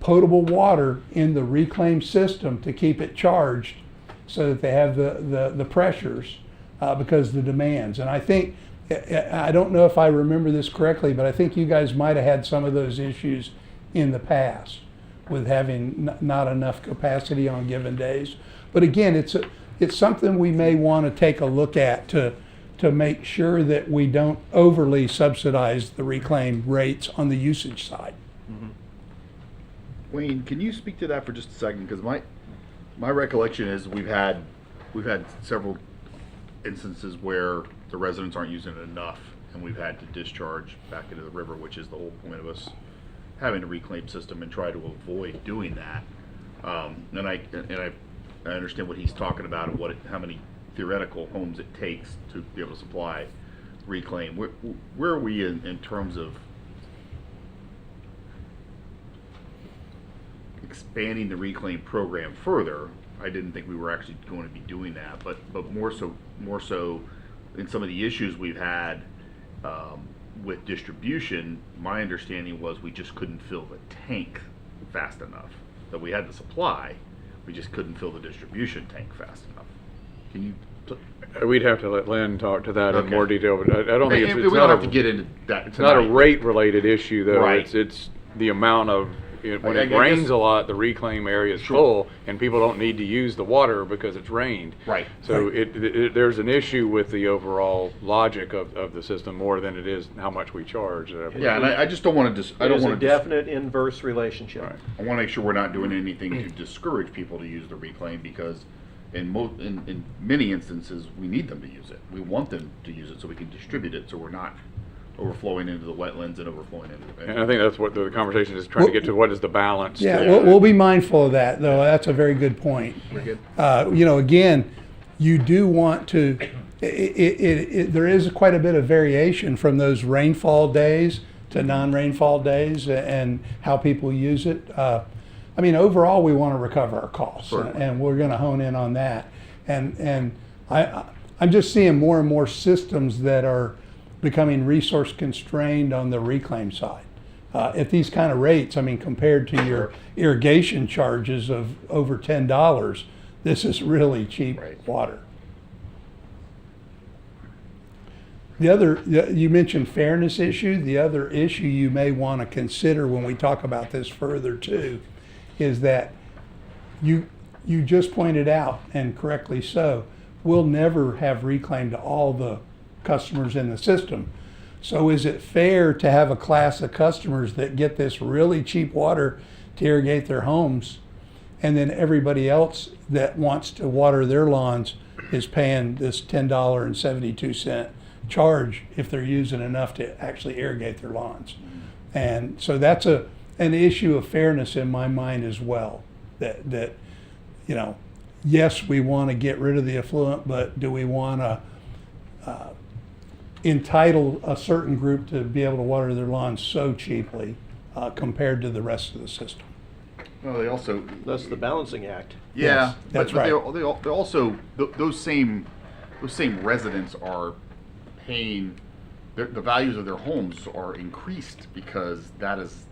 potable water in the reclaim system to keep it charged so that they have the pressures because of the demands. And I think, I don't know if I remember this correctly, but I think you guys might have had some of those issues in the past with having not enough capacity on given days. But again, it's something we may want to take a look at to make sure that we don't overly subsidize the reclaim rates on the usage side. Wayne, can you speak to that for just a second? Because my recollection is we've had several instances where the residents aren't using it enough, and we've had to discharge back into the river, which is the whole point of us having a reclaim system and try to avoid doing that. And I understand what he's talking about and how many theoretical homes it takes to be able to supply reclaim. Where are we in terms of expanding the reclaim program further? I didn't think we were actually going to be doing that, but more so in some of the issues we've had with distribution. My understanding was we just couldn't fill the tank fast enough. That we had the supply, we just couldn't fill the distribution tank fast enough. Can you? We'd have to let Lynn talk to that in Okay. more detail, but I don't think And it's we not don't have to get into that. It's not a tonight. rate-related issue, though. Right. It's the amount of, when I it guess- rains a lot, the reclaim area is Sure. full, and people don't need to use the water because it's rained. Right. So there's an issue with the overall logic of the system more than it is how much we charge. Yeah, and I just don't want to. I don't There's a want to. definite inverse relationship. Right. I want to make sure we're not doing anything to discourage people to use the reclaim, because in many instances we need them to use it. We want them to use it so we can distribute it, so we're not overflowing into the wetlands and overflowing into. And I think that's what the conversation is trying to get to. What is the balance? Yeah, to- we'll be mindful of that, though. That's a very good point. Very good. You know, again, you do want to, there is quite a bit of variation from those rainfall days to non-rainfall days and how people use it. I mean, overall, we want to recover our costs, and we're going to hone in on that. And I'm just seeing more and more systems that are becoming resource constrained on the reclaim side. At these kind of rates, I mean, compared to your irrigation charges of over $10, this is really cheap water. You mentioned fairness issue. The other issue you may want to consider when we talk about this further too, is that you just pointed out, and correctly so, we'll never have reclaim to all the customers in the system. So is it fair to have a class of customers that get this really cheap water to irrigate their homes, and then everybody else that wants to water their lawns is paying this $10.72 charge if they're using enough to actually irrigate their lawns? And so that's an issue of fairness in my mind as well, that you know, yes, we want to get rid of the effluent, but do we want to entitle a certain group to be able to water their lawns so cheaply compared to the rest of the system? Well, they also. That's the balancing act. Yeah, Yes, that's but right. They're also those same residents are paying. The values of their homes are increased because that is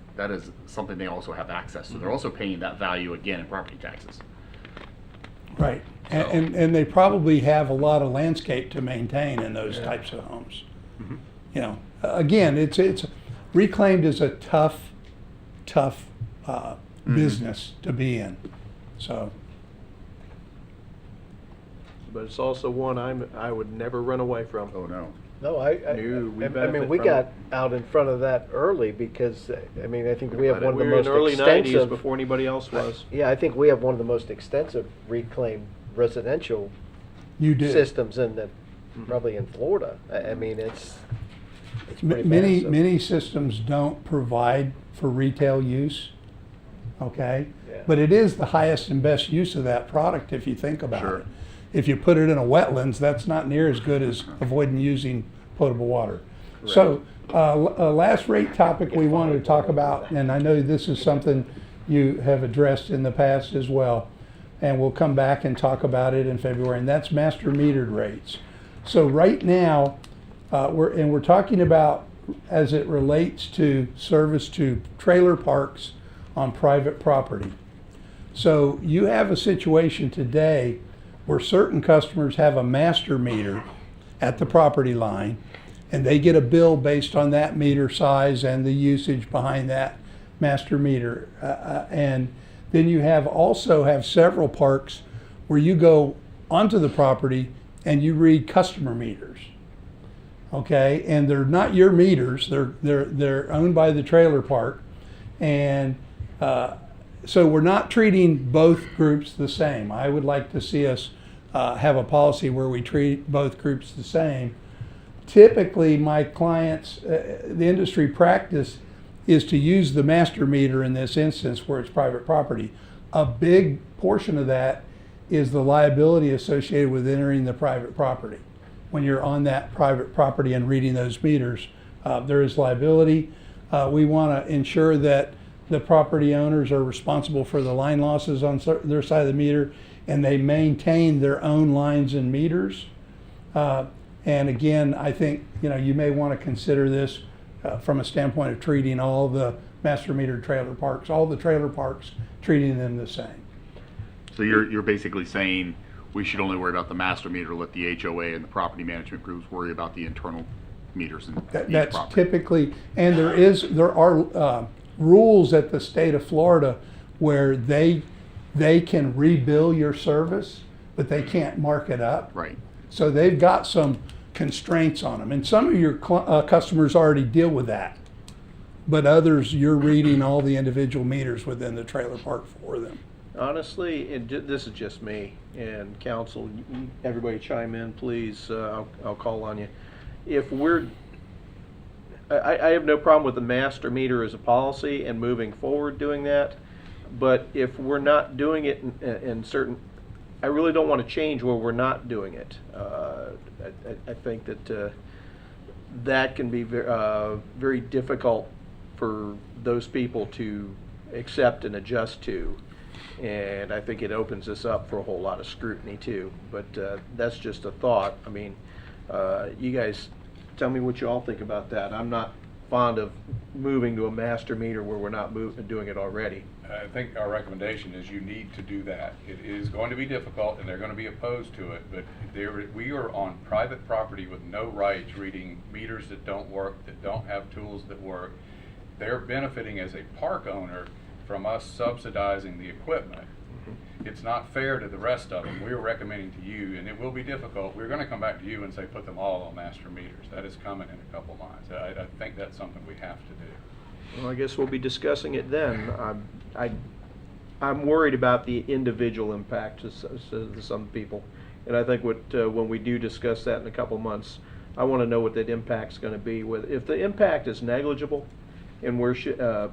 something they also have access to. They're also paying that value again in property taxes. Right, and they probably have a lot of landscape to maintain in those types of homes. You know, again, it's reclaimed is a tough business to be in. So, But it's also one I would never run away from. Oh no. No, we I benefit mean, we from got it. out in front of that early because, I mean, I think we have one of the We were in most the early 90s extensive. before anybody else was. Yeah, I think we have one of the most extensive reclaimed residential you do. systems probably in Florida. I mean, it's pretty Many massive. many systems don't provide for retail use, okay? Yeah. But it is the highest and best use of that product if you think about Sure. it. If you put it in a wetlands, that's not near as good as avoiding using potable water. So, last rate topic we wanted to talk about, and I know this is something you have addressed in the past as well, and we'll come back and talk about it in February, and that's master metered rates. So right now, we're talking about as it relates to service to trailer parks on private property. So you have a situation today where certain customers have a master meter at the property line, and they get a bill based on that meter size and the usage behind that master meter. And then you also have several parks where you go onto the property and you read customer meters. Okay, and they're not your meters, they're owned by the trailer park. And so we're not treating both groups the same. I would like to see us have a policy where we treat both groups the same. Typically, my clients, the industry practice is to use the master meter in this instance where it's private property. A big portion of that is the liability associated with entering the private property. When you're on that private property and reading those meters, there is liability. We want to ensure that the property owners are responsible for the line losses on their side of the meter, and they maintain their own lines and meters. And again, I think you may want to consider this from a standpoint of treating all the master meter trailer parks, all the trailer parks, treating them the same. So you're basically saying we should only worry about the master meter, let the HOA and the property management groups worry about the internal meters in each That's property. typically, and there are rules at the state of Florida where they can rebill your service, but they can't mark it up. Right. So they've got some constraints on them, and some of your customers already deal with that, but others you're reading all the individual meters within the trailer park for them. Honestly, this is just me, and council, everybody chime in, please. I'll call on you. If I have no problem with the master meter as a policy and moving forward doing that, but if we're not doing it in certain, I really don't want to change where we're not doing it. I think that that can be very difficult for those people to accept and adjust to. And I think it opens us up for a whole lot of scrutiny too. But that's just a thought. I mean, you guys tell me what you all think about that. I'm not fond of moving to a master meter where we're not doing it already. I think our recommendation is you need to do that. It is going to be difficult and they're going to be opposed to it, but we are on private property with no rights reading meters that don't work, that don't have tools that work. They're benefiting as a park owner from us subsidizing the equipment. It's not fair to the rest of them. We're recommending to you, and it will be difficult, we're going to come back to you and say put them all on master meters. That is coming in a couple months. I think that's something we have to do. Well, I guess we'll be discussing it then. I'm worried about the individual impact to some people. And I think when we do discuss that in a couple months, I want to know what that impact's going to be. If the impact is negligible, and we're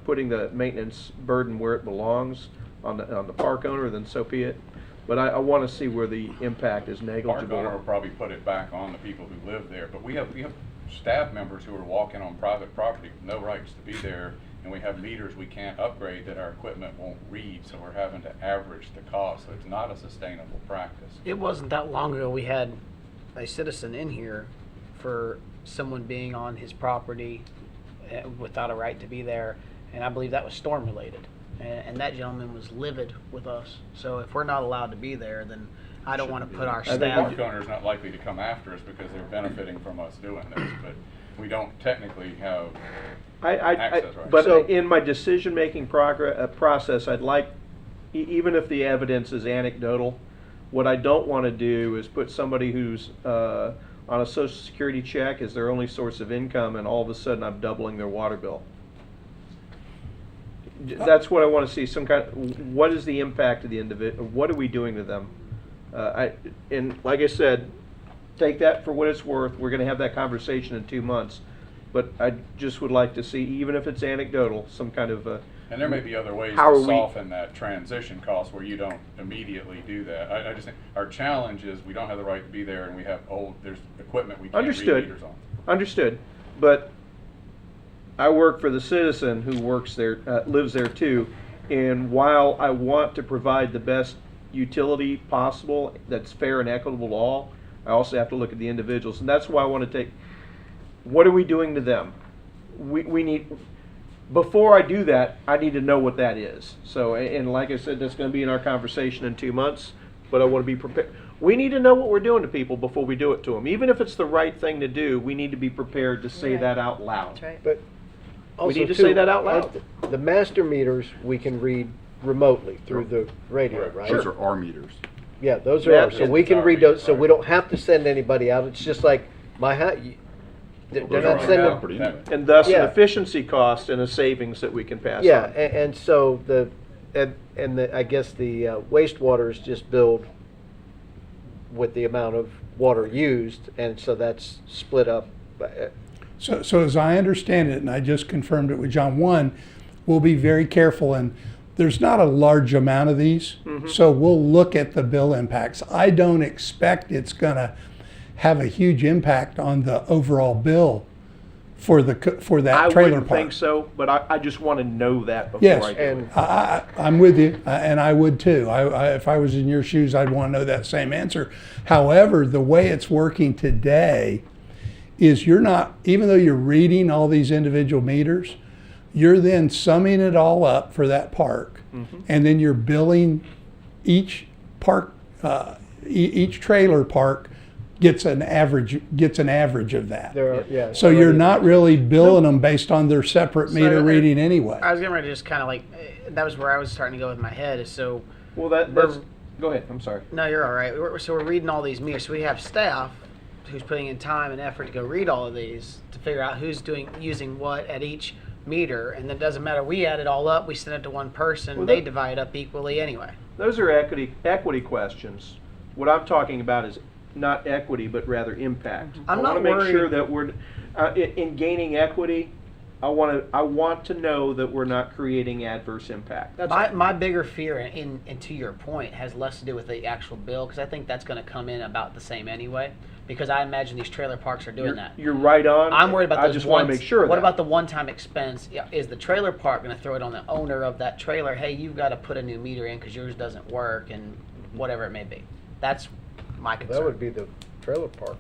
putting the maintenance burden where it belongs on the park owner, then so be it. But I want to see where the impact is Park negligible. owner will probably put it back on the people who live there, but we have staff members who are walking on private property with no rights to be there, and we have meters we can't upgrade that our equipment won't read, so we're having to average the cost, so it's not a sustainable practice. It wasn't that long ago we had a citizen in here for someone being on his property without a right to be there, and I believe that was storm related. And that gentleman was livid with us. So if we're not allowed to be there, then I don't want to put our The staff. park owner's not likely to come after us because they're benefiting from us doing this, but we don't technically have access rights. But in my decision-making process, I'd like, even if the evidence is anecdotal, what I don't want to do is put somebody who's on a Social Security check as their only source of income, and all of a sudden I'm doubling their water bill. That's what I want to see. What is the impact of the individual? What are we doing to them? And like I said, take that for what it's worth. We're going to have that conversation in 2 months, but I just would like to see, even if it's anecdotal, some kind of And there may be other ways How to are we- soften that transition cost where you don't immediately do that. I just think our challenge is we don't have the right to be there, and we have there's equipment we can't read meters on. Understood, but I work for the citizen who works there, lives there too, and while I want to provide the best utility possible that's fair and equitable to all, I also have to look at the individuals, and that's why I want to take, what are we doing to them? We need, before I do that, I need to know what that is. So, and like I said, that's going to be in our conversation in 2 months, but I want to be prepared. We need to know what we're doing to people before we do it to them. Even if it's the right thing to do, we need to be prepared to say Right. that out loud. That's right. But also need to too, say that out loud. The master meters, we can read remotely through the radio, right? Those are our meters. Yeah, those are That ours, so is we can our read meter, those, so right. we don't have to send anybody out. It's just like my house, they're Those not are sending. property anyway. And thus an Yeah. efficiency cost and a savings that we can pass Yeah, on. and so I guess the wastewater is just billed with the amount of water used, and so that's split up. So as I understand it, and I just confirmed it with John, one, we'll be very careful, and there's not a large amount of these, so we'll look at the bill impacts. I don't expect it's gonna have a huge impact on the overall bill for that I trailer wouldn't park. think so, but I just want to know that before Yes. I do And it. I'm with you, and I would too. If I was in your shoes, I'd want to know that same answer. However, the way it's working today is you're not, even though you're reading all these individual meters, you're then summing it all up for that park, and then you're billing each park, each trailer park gets an average of that. There are, yeah. So you're not really billing them based on their separate meter reading anyway. I was getting ready to just kind of like, that was where I was starting to go with my head. Is so, Well, that's, go ahead, I'm sorry. no, you're all right. So we're reading all these meters. So we have staff who's putting in time and effort to go read all of these to figure out who's using what at each meter, and then it doesn't matter. We add it all up. We send it to one person. Well, They that- divide it up equally anyway. Those are equity questions. What I'm talking about is not equity, but rather impact. I'm I not want to make sure worried- that we're, in gaining equity, I want to know that we're not creating adverse impact. That's all. My bigger fear, and to your point, has less to do with the actual bill, because I think that's going to come in about the same anyway. Because I imagine these trailer parks are doing that. You're right on. I'm worried about I those just want to make sure of What that. about the one-time expense? Yeah, is the trailer park going to throw it on the owner of that trailer? Hey, you've got to put a new meter in because yours doesn't work, and whatever it may be. That's my concern. That would be the trailer park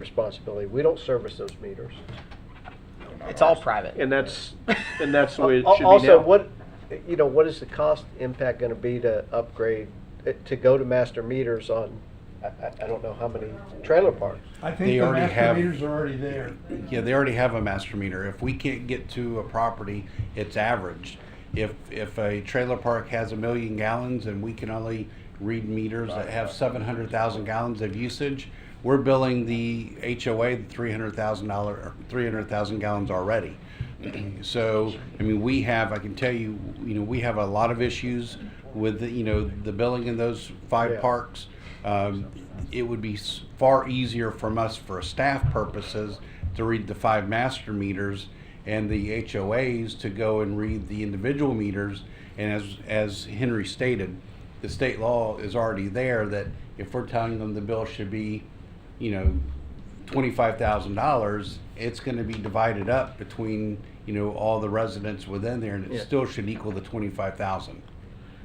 responsibility. We don't service those meters. It's all private. And that's the way it should be Also, now. what is the cost impact gonna be to upgrade, to go to master meters on, I don't know how many trailer parks? I They think the already master have- meters are already there. Yeah, they already have a master meter. If we can't get to a property, it's averaged. If a trailer park has 1 million gallons and we can only read meters that have 700,000 gallons of usage, we're billing the HOA the $300,000 or 300,000 gallons already. So, I mean, I can tell you, we have a lot of issues with the billing in those 5 Yeah. parks. It would be far easier from us for staff purposes to read the 5 master meters and the HOAs to go and read the individual meters. And as Henry stated, the state law is already there that if we're telling them the bill should be, $25,000, it's going to be divided up between, all the residents within there, and it Yeah. still should equal the 25,000.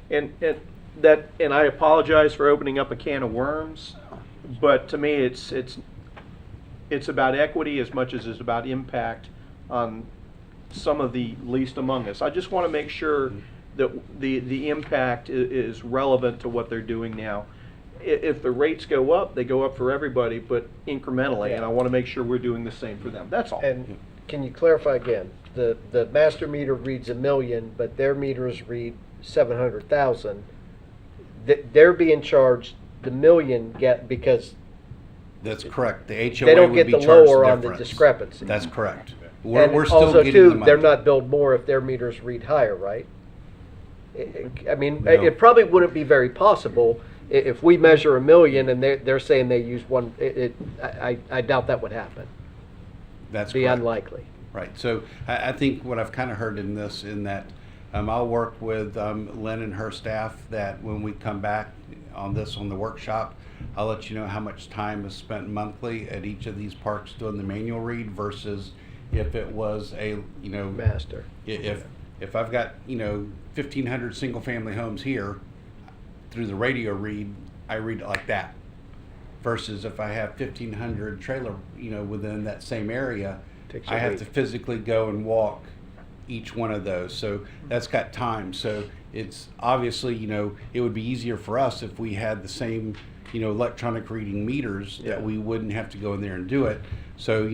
And I apologize for opening up a can of worms, but to me, it's about equity as much as it's about impact on some of the least among us. I just want to make sure that the impact is relevant to what they're doing now. If the rates go up, they go up for everybody, but incrementally, and I want to make sure we're doing the same for them. That's all. And can you clarify again? The master meter reads 1 million, but their meters read 700,000. They're being charged the million because That's correct. The HOA they don't would get be the charged lower on the difference. discrepancy. That's correct. And We're still also getting too, the money. they're not billed more if their meters read higher, right? I mean, No. it probably wouldn't be very possible if we measure 1 million and they're saying they use one. I doubt that would happen. That's Be correct. unlikely. Right. So I think what I've kind of heard in that I'll work with Lynn and her staff that when we come back on the workshop, I'll let you know how much time is spent monthly at each of these parks doing the manual read versus if it was a Master. if I've got 1,500 single family homes here through the radio read, I read it like that. versus if I have 1,500 trailer, within that same area, Takes a I have week. to physically go and walk each one of those. So that's got time. So it's obviously, it would be easier for us if we had the same, electronic reading meters, Yeah. that we wouldn't have to go in there and do it. So,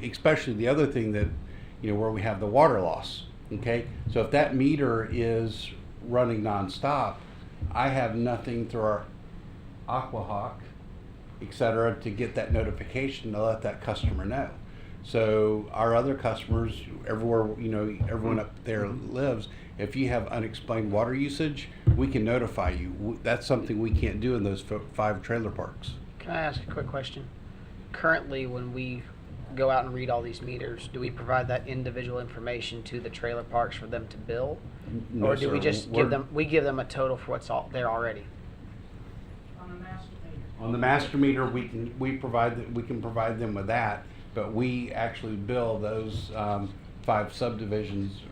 especially the other thing that, where we have the water loss. Okay. So if that meter is running nonstop, I have nothing through our Aquahawk, et cetera, to get that notification to let that customer know. So our other customers, everywhere, everyone up there lives, if you have unexplained water usage, we can notify you. That's something we can't do in those 5 trailer parks. Can I ask a quick question? Currently, when we go out and read all these meters, do we provide that individual information to the trailer parks for them to bill? No, Or do we sir. just We're- give them a total for what's all there already? On the master meter, we can provide them with that, but we actually bill those 5 subdivisions,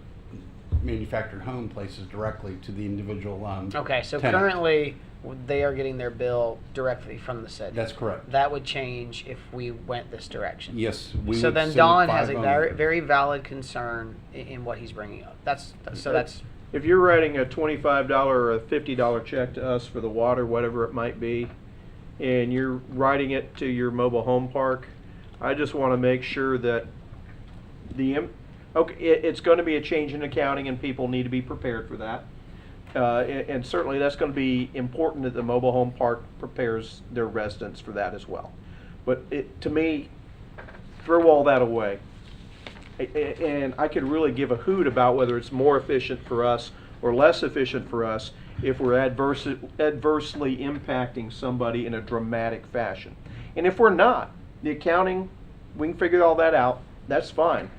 manufactured home places directly to the individual. Okay, so tenant. currently, they are getting their bill directly from the city. That's correct. That would change if we went this direction. Yes. We So would then send Don 5 has a home. very, very valid concern in what he's bringing up. That's If you're writing a $25 or a $50 check to us for the water, whatever it might be, and you're writing it to your mobile home park, I just want to make sure that it's going to be a change in accounting and people need to be prepared for that. And certainly that's going to be important that the mobile home park prepares their residents for that as well. But to me, throw all that away. And I could really give a hoot about whether it's more efficient for us or less efficient for us if we're adversely impacting somebody in a dramatic fashion. And if we're not, the accounting, we can figure all that out. That's fine.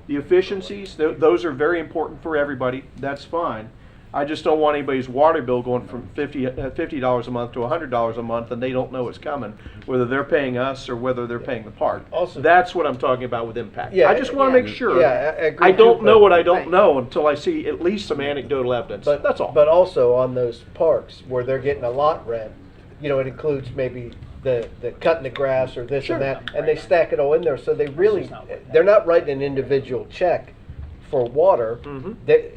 The efficiencies, those are very important for everybody. That's fine. I just don't want anybody's water bill going from $50 a month to $100 a month and they don't know it's coming, whether they're paying us or whether they're paying the park. Also- That's what I'm talking about with impact. Yeah, I just want to make sure. Yeah, I agree I don't too, know but- what I don't know until I see at least some anecdotal evidence. But That's all. But also on those parks where they're getting a lot rent, it includes maybe the cutting the grass or this Sure. and that, and they stack it all in there. So they're not writing an individual check for water. Mhm. They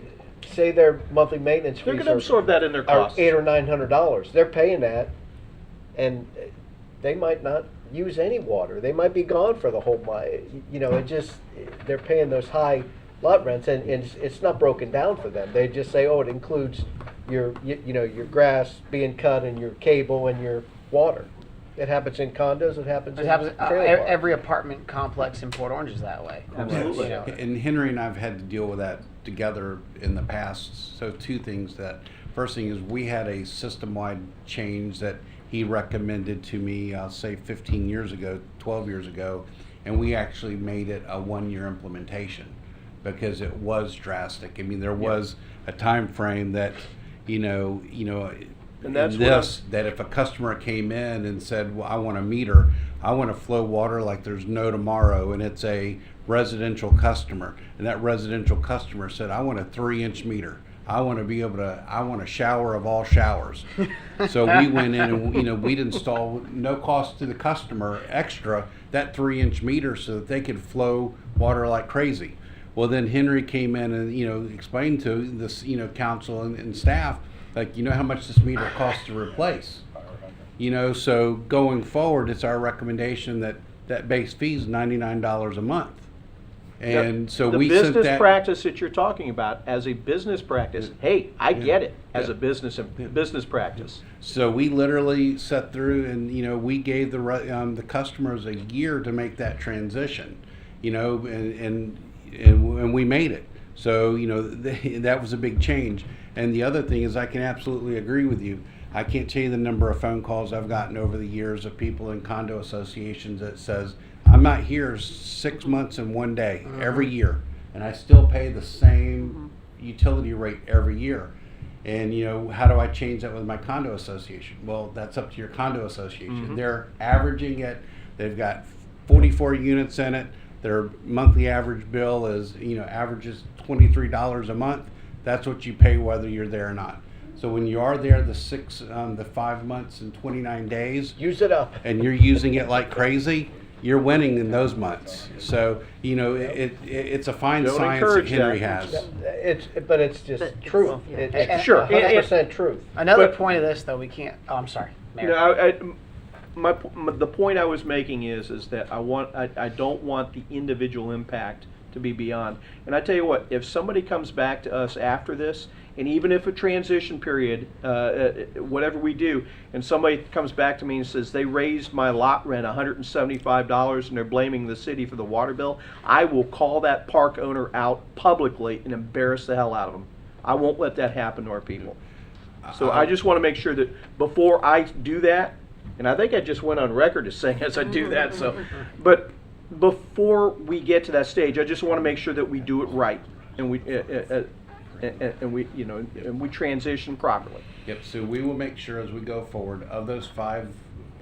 say their monthly maintenance They're fees going to absorb that in their are costs. $800 or $900. They're paying that, and they might not use any water. They might be gone for the whole month. They're paying those high lot rents, and it's not broken down for them. They just say, oh, it includes your grass being cut and your cable and your water. It happens in condos. It happens. It in happens. trailer parks. Every apartment complex in Port Orange is that way. Absolutely. And Henry and I have had to deal with that together in the past. So 2 things. First thing is we had a system-wide change that he recommended to me, I'll say 15 years ago, 12 years ago, and we actually made it a 1-year implementation because it was drastic. I mean, there was a time frame that, And that's in what this, that if a customer came in and said, well, I want a meter, I want to flow water like there's no tomorrow, and it's a residential customer, and that residential customer said, I want a 3-inch meter. I want a shower of all showers. So we went in and, we'd install, no cost to the customer, extra, that 3-inch meter so that they could flow water like crazy. Well, then Henry came in and, explained to this, council and staff, like, how much this meter costs to replace. So going forward, it's our recommendation that base fee is $99 a month. And so the we sent business that. practice that you're talking about as a business practice, hey, I get it as a business practice. So we literally set through, and we gave the customers a year to make that transition, and we made it. So that was a big change. And the other thing is, I can absolutely agree with you. I can't tell you the number of phone calls I've gotten over the years of people in condo associations that says, I'm not here 6 months and 1 day every year, and I still pay the same utility rate every year. And how do I change that with my condo association? Well, that's up to your condo association. They're averaging it. They've got 44 units in it. Their monthly average bill is averages $23 a month. That's what you pay whether you're there or not. So when you are there the 5 months and 29 days, Use it up. and you're using it like crazy, you're winning in those months. So, you know, it's a fine Don't science that encourage Henry that. has. But it's just But it's- truth. yeah. It's Sure. 100% truth. Another But- point of this, though, we can't. Oh, I'm sorry, Mayor. You know, the point I was making is that I don't want the individual impact to be beyond. And I tell you what, if somebody comes back to us after this, and even if a transition period, whatever we do, and somebody comes back to me and says they raised my lot rent $175 and they're blaming the city for the water bill, I will call that park owner out publicly and embarrass the hell out of them. I won't let that happen to our people. So I just want to make sure that before I do that, and I think I just went on record as saying as I do that, so, but before we get to that stage, I just want to make sure that we do it right and we transition properly. Yep, so we will make sure as we go forward, of those 5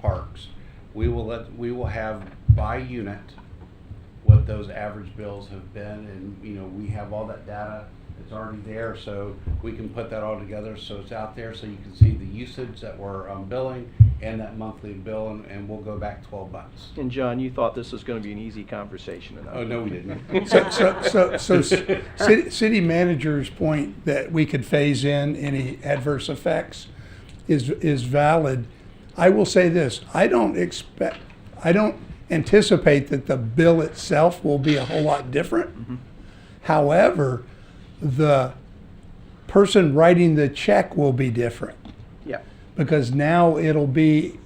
parks, we will have by unit what those average bills have been, and, you know, we have all that data. It's already there, so we can put that all together, so it's out there, so you can see the usage that we're billing and that monthly bill, and we'll go back 12 months. And John, you thought this was going to be an easy conversation. Oh, no, we didn't. So city manager's point that we could phase in any adverse effects is valid. I will say this, I don't anticipate that the bill itself will be a whole lot different. However, the person writing the check will be different, Yeah. because now it'll be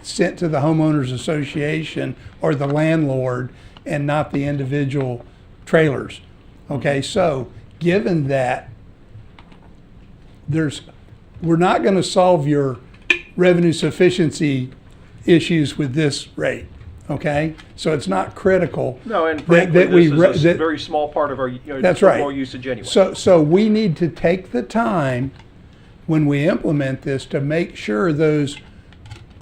sent to the homeowners association or the landlord and not the individual trailers. Okay, so given that we're not going to solve your revenue sufficiency issues with this rate. Okay, so it's not critical. No, and that- frankly, that we this is a that- very small part of our That's right. overall usage anyway. So we need to take the time when we implement this to make sure those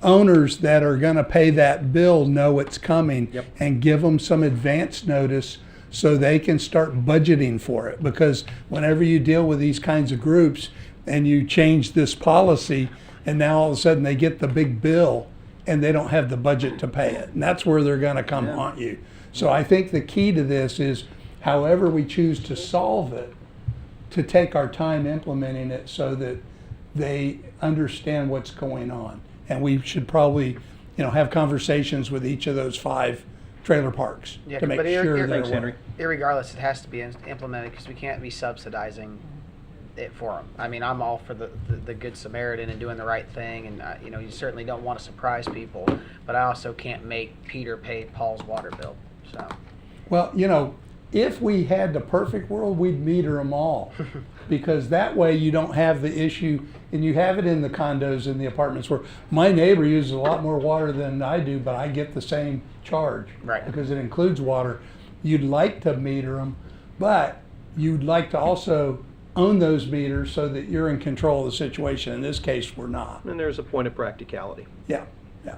owners that are going to pay that bill know it's coming. Yep. And give them some advance notice so they can start budgeting for it. Because whenever you deal with these kinds of groups and you change this policy and now all of a sudden they get the big bill and they don't have the budget to pay it. And that's where they're going to come haunt you. So I think the key to this is however we choose to solve it, to take our time implementing it so that they understand what's going on. And we should probably, have conversations with each of those 5 trailer parks Yeah, to make but sure they're Thanks, aware. Henry. Irregardless, it has to be implemented because we can't be subsidizing it for them. I mean, I'm all for the good Samaritan and doing the right thing, and you certainly don't want to surprise people, but I also can't make Peter pay Paul's water bill. So Well, if we had the perfect world, we'd meter them all. Because that way you don't have the issue, and you have it in the condos and the apartments where my neighbor uses a lot more water than I do, but I get the same charge. Right. Because it includes water. You'd like to meter them, but you'd like to also own those meters so that you're in control of the situation. In this case, we're not. And there's a point of practicality. Yeah,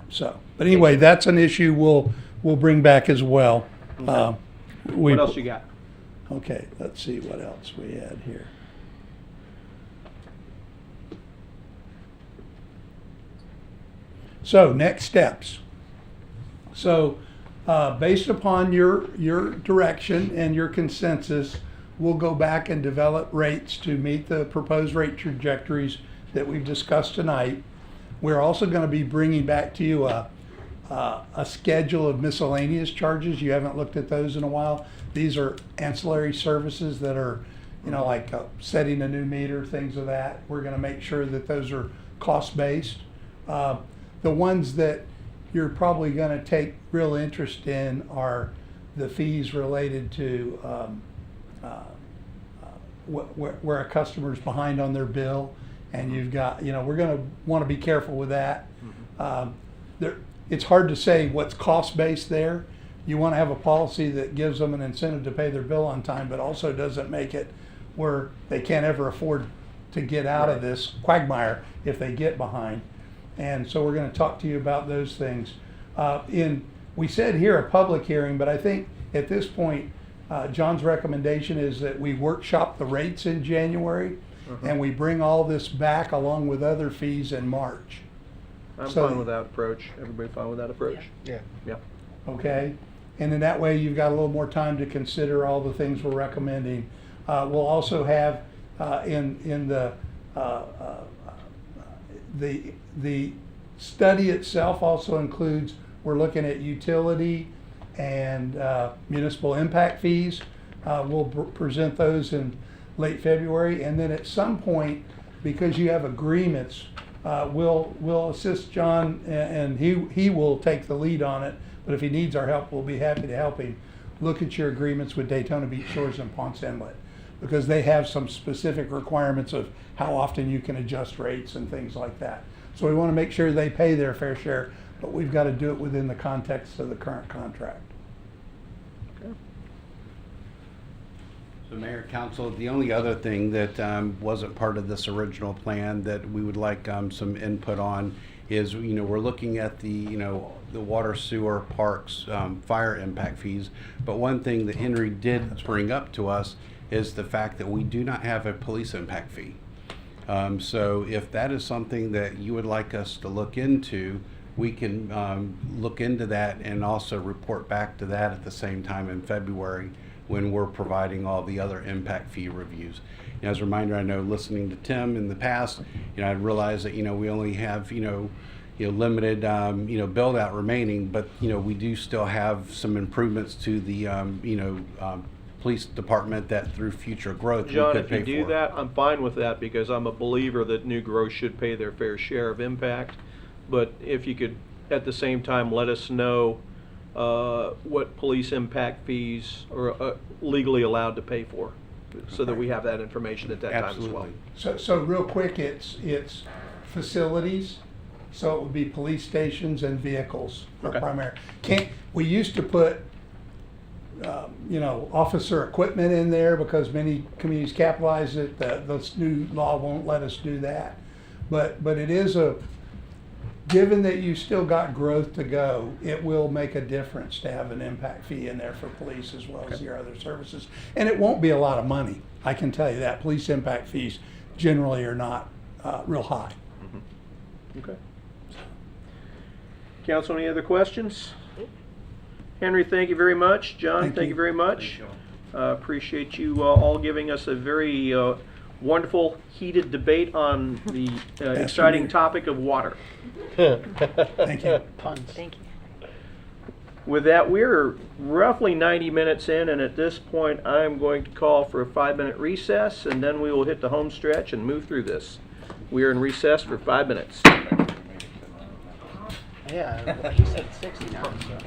so, but anyway, that's an issue we'll bring back as well. What else you got? Okay, let's see what else we had here. So, next steps. So, based upon your direction and your consensus, we'll go back and develop rates to meet the proposed rate trajectories that we've discussed tonight. We're also going to be bringing back to you a schedule of miscellaneous charges. You haven't looked at those in a while. These are ancillary services that are, like setting a new meter, things of that. We're going to make sure that those are cost-based. The ones that you're probably going to take real interest in are the fees related to where a customer's behind on their bill, and you've got, we're going to want to be careful with that. It's hard to say what's cost-based there. You want to have a policy that gives them an incentive to pay their bill on time, but also doesn't make it where they can't ever afford to get out of this quagmire if they get behind. And so we're going to talk to you about those things. We said here a public hearing, but I think at this point, John's recommendation is that we workshop the rates in January and we bring all this back along with other fees in March. I'm So- fine with that approach. Everybody fine with that approach? Yeah. Yeah. Okay? And in that way, you've got a little more time to consider all the things we're recommending. We'll also have in the study itself also includes, we're looking at utility and municipal impact fees. We'll present those in late February, and then at some point, because you have agreements, we'll assist John, and he will take the lead on it. But if he needs our help, we'll be happy to help him. Look at your agreements with Daytona Beach Shores and Ponce Inlet, because they have some specific requirements of how often you can adjust rates and things like that. So we want to make sure they pay their fair share, but we've got to do it within the context of the current contract. So Mayor, Council, the only other thing that wasn't part of this original plan that we would like some input on is, we're looking at the water, sewer, parks, fire impact fees. But one thing that Henry did bring up to us is the fact that we do not have a police impact fee. So if that is something that you would like us to look into, we can look into that and also report back to that at the same time in February when we're providing all the other impact fee reviews. As a reminder, I know listening to Tim in the past, I realized that we only have limited build out remaining, but we do still have some improvements to the police department that through future growth John, we could if you pay do for. that, I'm fine with that, because I'm a believer that new growth should pay their fair share of impact. But if you could, at the same time, let us know what police impact fees are legally allowed to pay for, so that we have that information at that time as well. Absolutely. So real quick, it's facilities, so it would be police stations and vehicles are Okay. primary. We used to put, officer equipment in there because many communities capitalize it. This new law won't let us do that. But it is given that you still got growth to go, it will make a difference to have an impact fee in there for police as well as your other services. And it won't be a lot of money, I can tell you that. Police impact fees generally are not real high. Okay. Council, any other questions? Henry, thank you very much. John, thank you very much. Appreciate you all giving us a very wonderful, heated debate on the exciting topic of water. Thank you. Puns. Thank you. With that, we're roughly 90 minutes in, and at this point, I'm going to call for a 5-minute recess, and then we will hit the home stretch and move through this. We are in recess for 5 minutes. Yeah, he said 60 now. So.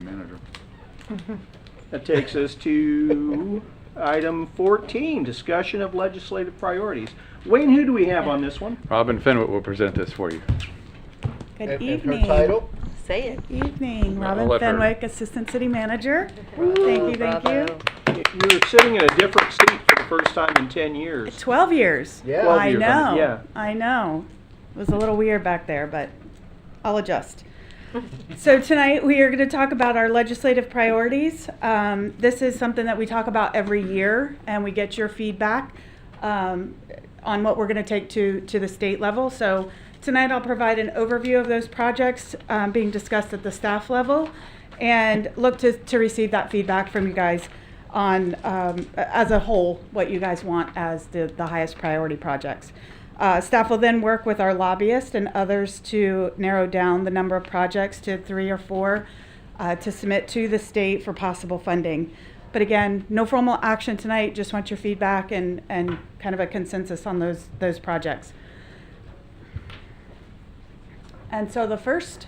manager. That takes us to item 14, discussion of legislative priorities. Wayne, who do we have on this one? Robin Fenwick will present this for you. Good And evening. her title? Say it. Evening, I'll Robin let her. Fenwick, Assistant City Manager. Thank you, thank you. You're sitting in a different seat for the first time in 10 years. 12 years. Yeah. 12 I years, know. yeah. I know. It was a little weird back there, but I'll adjust. So tonight we are going to talk about our legislative priorities. This is something that we talk about every year, and we get your feedback on what we're going to take to the state level. So tonight I'll provide an overview of those projects being discussed at the staff level, and look to receive that feedback from you guys on, as a whole, what you guys want as the highest priority projects. Staff will then work with our lobbyists and others to narrow down the number of projects to 3 or 4 to submit to the state for possible funding. But again, no formal action tonight, just want your feedback and kind of a consensus on those projects. And so the first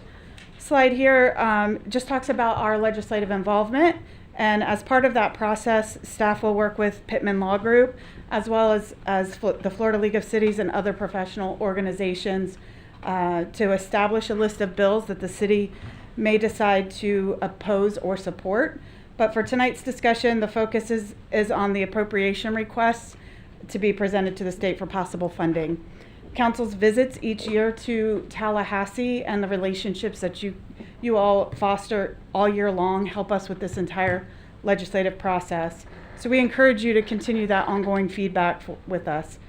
slide here just talks about our legislative involvement. And as part of that process, staff will work with Pittman Law Group, as well as the Florida League of Cities and other professional organizations to establish a list of bills that the city may decide to oppose or support. But for tonight's discussion, the focus is on the appropriation requests to be presented to the state for possible funding. Council's visits each year to Tallahassee and the relationships that you all foster all year long help us with this entire legislative process. So we encourage you to continue that ongoing feedback with us.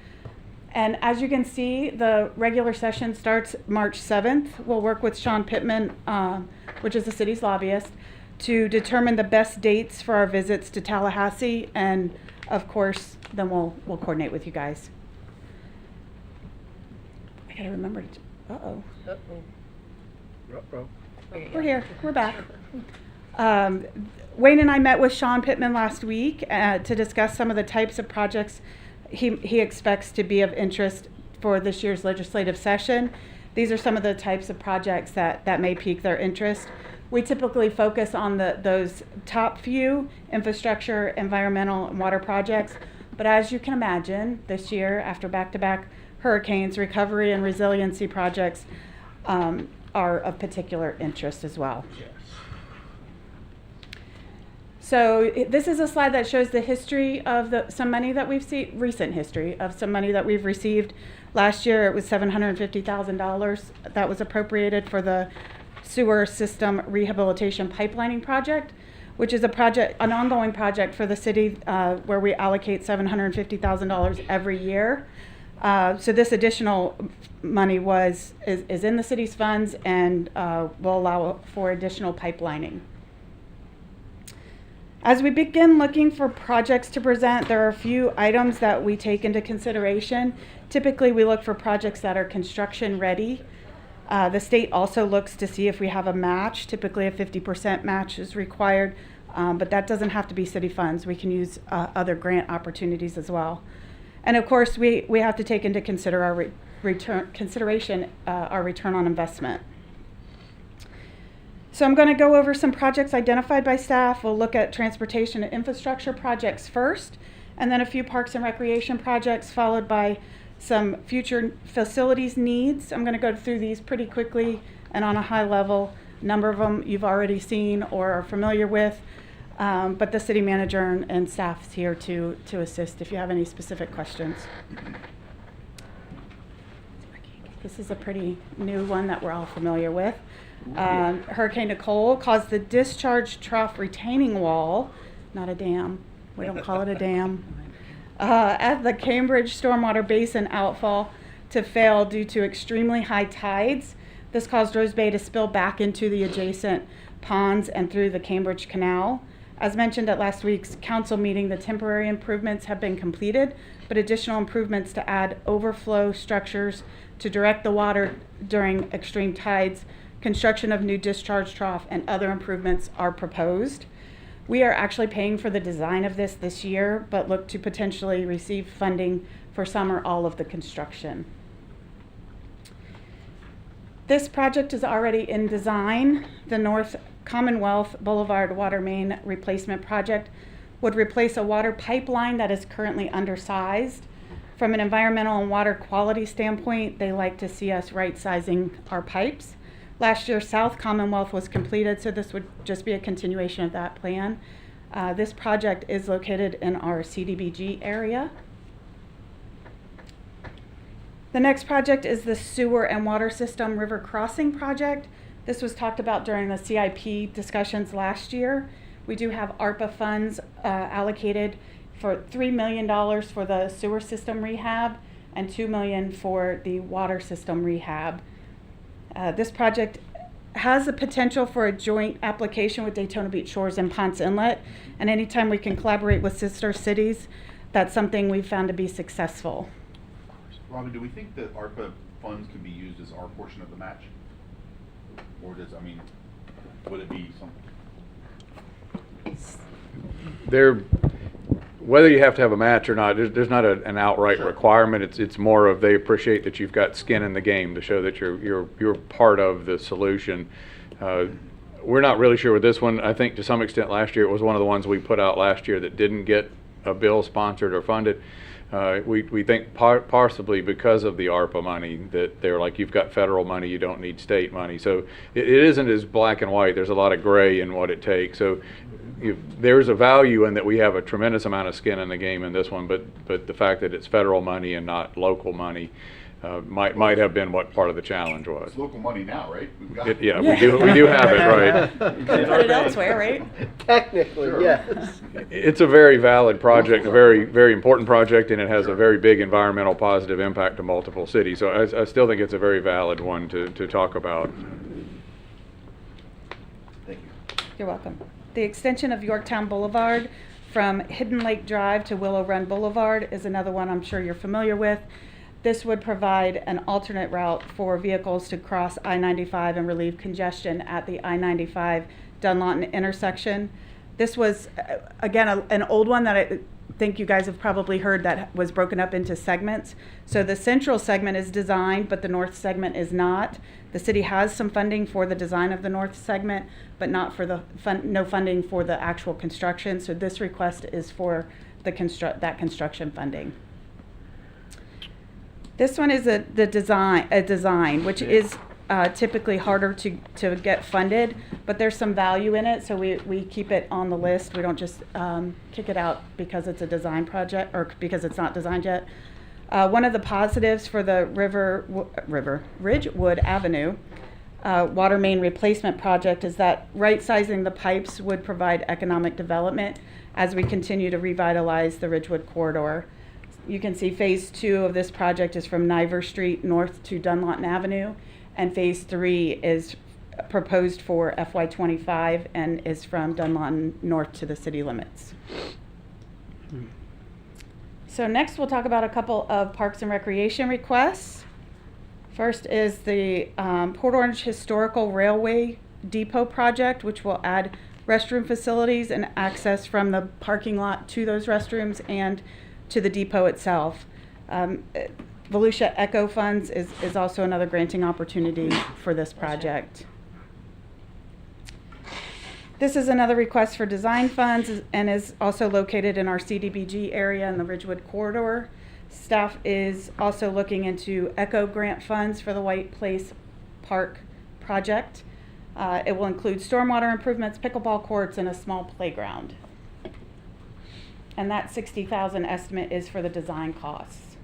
And as you can see, the regular session starts March 7th. We'll work with Sean Pittman, which is the city's lobbyist, to determine the best dates for our visits to Tallahassee. And of course, then we'll coordinate with you guys. I gotta remember to, uh-oh. We're here, we're back. Wayne and I met with Sean Pittman last week to discuss some of the types of projects he expects to be of interest for this year's legislative session. These are some of the types of projects that may pique their interest. We typically focus on those top few infrastructure, environmental, and water projects. But as you can imagine, this year, after back-to-back hurricanes, recovery and resiliency projects are of particular interest as well. So this is a slide that shows the history of some money that we've seen, recent history of some money that we've received. Last year it was $750,000 that was appropriated for the sewer system rehabilitation pipelining project, which is an ongoing project for the city where we allocate $750,000 every year. So this additional money is in the city's funds and will allow for additional pipelining. As we begin looking for projects to present, there are a few items that we take into consideration. Typically, we look for projects that are construction ready. The state also looks to see if we have a match. Typically, a 50% match is required, but that doesn't have to be city funds. We can use other grant opportunities as well. And of course, we have to take into consideration our return on investment. So I'm going to go over some projects identified by staff. We'll look at transportation and infrastructure projects first, and then a few parks and recreation projects, followed by some future facilities needs. I'm going to go through these pretty quickly and on a high level. A number of them you've already seen or are familiar with, but the city manager and staff is here to assist if you have any specific questions. This is a pretty new one that we're all familiar with. Hurricane Nicole caused the discharge trough retaining wall, not a dam, we don't call it a dam, at the Cambridge Stormwater Basin outfall to fail due to extremely high tides. This caused Rose Bay to spill back into the adjacent ponds and through the Cambridge Canal. As mentioned at last week's council meeting, the temporary improvements have been completed, but additional improvements to add overflow structures to direct the water during extreme tides, construction of new discharge trough, and other improvements are proposed. We are actually paying for the design of this year, but look to potentially receive funding for some or all of the construction. This project is already in design. The north Commonwealth Boulevard Water Main Replacement Project would replace a water pipeline that is currently undersized. From an environmental and water quality standpoint, they like to see us right-sizing our pipes. Last year, South Commonwealth was completed, so this would just be a continuation of that plan. This project is located in our CDBG area. The next project is the Sewer and Water System River Crossing Project. This was talked about during the CIP discussions last year. We do have ARPA funds allocated for $3 million for the sewer system rehab and $2 million for the water system rehab. This project has the potential for a joint application with Daytona Beach Shores and Ponce Inlet, and anytime we can collaborate with sister cities, that's something we've found to be successful. Robin, do we think that ARPA funds can be used as our portion of the match? Or would it be something? Whether you have to have a match or not, there's not an outright requirement. It's more of they appreciate that you've got skin in the game to show that you're part of the solution. We're not really sure with this one. I think to some extent last year it was one of the ones we put out last year that didn't get a bill sponsored or funded. We think possibly because of the ARPA money that they're like, you've got federal money, you don't need state money. So it isn't as black and white. There's a lot of gray in what it takes. So there's a value in that we have a tremendous amount of skin in the game in this one, but the fact that it's federal money and not local money might have been what part of the challenge was. It's local money now, right? We've got Yeah, we do have it, right? Put it elsewhere, right? Technically, Sure. yes. It's a very valid project, a very, very important project, and it has a very big environmental positive impact to multiple cities. So I still think it's a very valid one to talk about. Thank you. You're welcome. The extension of Yorktown Boulevard from Hidden Lake Drive to Willow Run Boulevard is another one I'm sure you're familiar with. This would provide an alternate route for vehicles to cross I-95 and relieve congestion at the I-95 Dunlawton intersection. This was, again, an old one that I think you guys have probably heard that was broken up into segments. So the central segment is designed, but the north segment is not. The city has some funding for the design of the north segment, but not for the no funding for the actual construction. So this request is for the construction funding. This one is a design, which is typically harder to get funded, but there's some value in it, so we keep it on the list. We don't just kick it out because it's a design project or because it's not designed yet. One of the positives for the Ridgewood Avenue water main replacement project is that right-sizing the pipes would provide economic development as we continue to revitalize the Ridgewood corridor. You can see phase 2 of this project is from Niver Street north to Dunlawton Avenue, and phase 3 is proposed for FY25 and is from Dunlawton north to the city limits. So next we'll talk about a couple of parks and recreation requests. First is the Port Orange Historical Railway Depot project, which will add restroom facilities and access from the parking lot to those restrooms and to the depot itself. Volusia Eco Funds is also another granting opportunity for this project. This is another request for design funds and is also located in our CDBG area in the Ridgewood corridor. Staff is also looking into Eco grant funds for the White Place Park project. It will include stormwater improvements, pickleball courts, and a small playground. And that $60,000 estimate is for the design costs.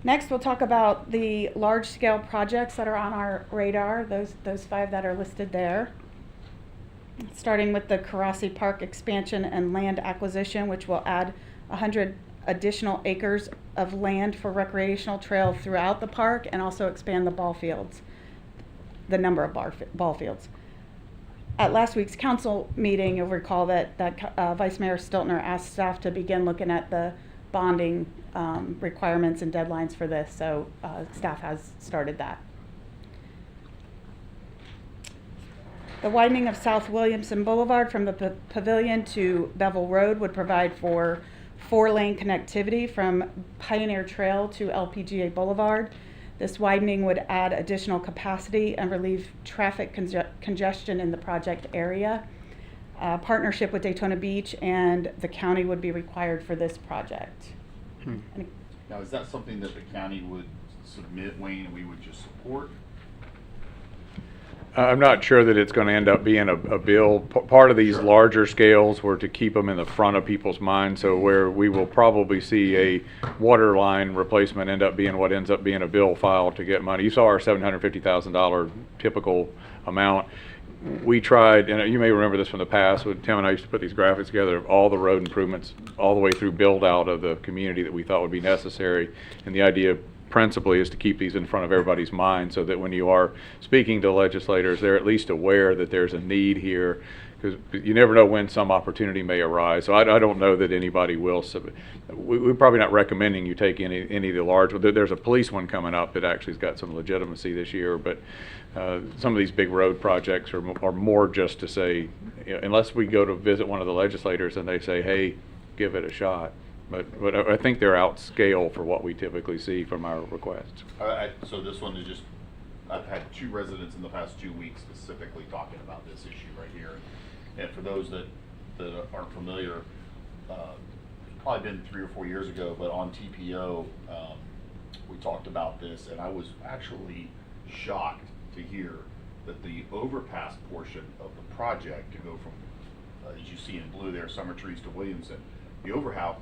Next, we'll talk about the large-scale projects that are on our radar, those 5 that are listed there. Starting with the Karasi Park expansion and land acquisition, which will add 100 additional acres of land for recreational trail throughout the park and also expand the ball fields, the number of ball fields. At last week's council meeting, you'll recall that Vice Mayor Stiltner asked staff to begin looking at the bonding requirements and deadlines for this, so staff has started that. The widening of South Williamson Boulevard from the Pavilion to Bevel Road would provide for 4-lane connectivity from Pioneer Trail to LPGA Boulevard. This widening would add additional capacity and relieve traffic congestion in the project area. Partnership with Daytona Beach and the county would be required for this project. And Now, is that something that the county would submit, Wayne, and we would just support? I'm not sure that it's going to end up being a bill. Part of these larger scales were to keep them in the front of people's minds, so where we will probably see a water line replacement end up being what ends up being a bill filed to get money. You saw our $750,000 typical amount. We tried, and you may remember this from the past, when Tim and I used to put these graphics together of all the road improvements all the way through build out of the community that we thought would be necessary. And the idea principally is to keep these in front of everybody's mind so that when you are speaking to legislators, they're at least aware that there's a need here, because you never know when some opportunity may arise. So I don't know that anybody will. We're probably not recommending you take any of the large. There's a police one coming up that actually has got some legitimacy this year, but some of these big road projects are more just to say, you know, unless we go to visit one of the legislators and they say, hey, give it a shot. But I think they're out scale for what we typically see from our requests. So this one is just, I've had 2 residents in the past 2 weeks specifically talking about this issue right here. And for those that aren't familiar, it's probably been 3 or 4 years ago, but on TPO, we talked about this, and I was actually shocked to hear that the overpass portion of the project to go from, as you see in blue there, Summer Trees to Williamson, the overpass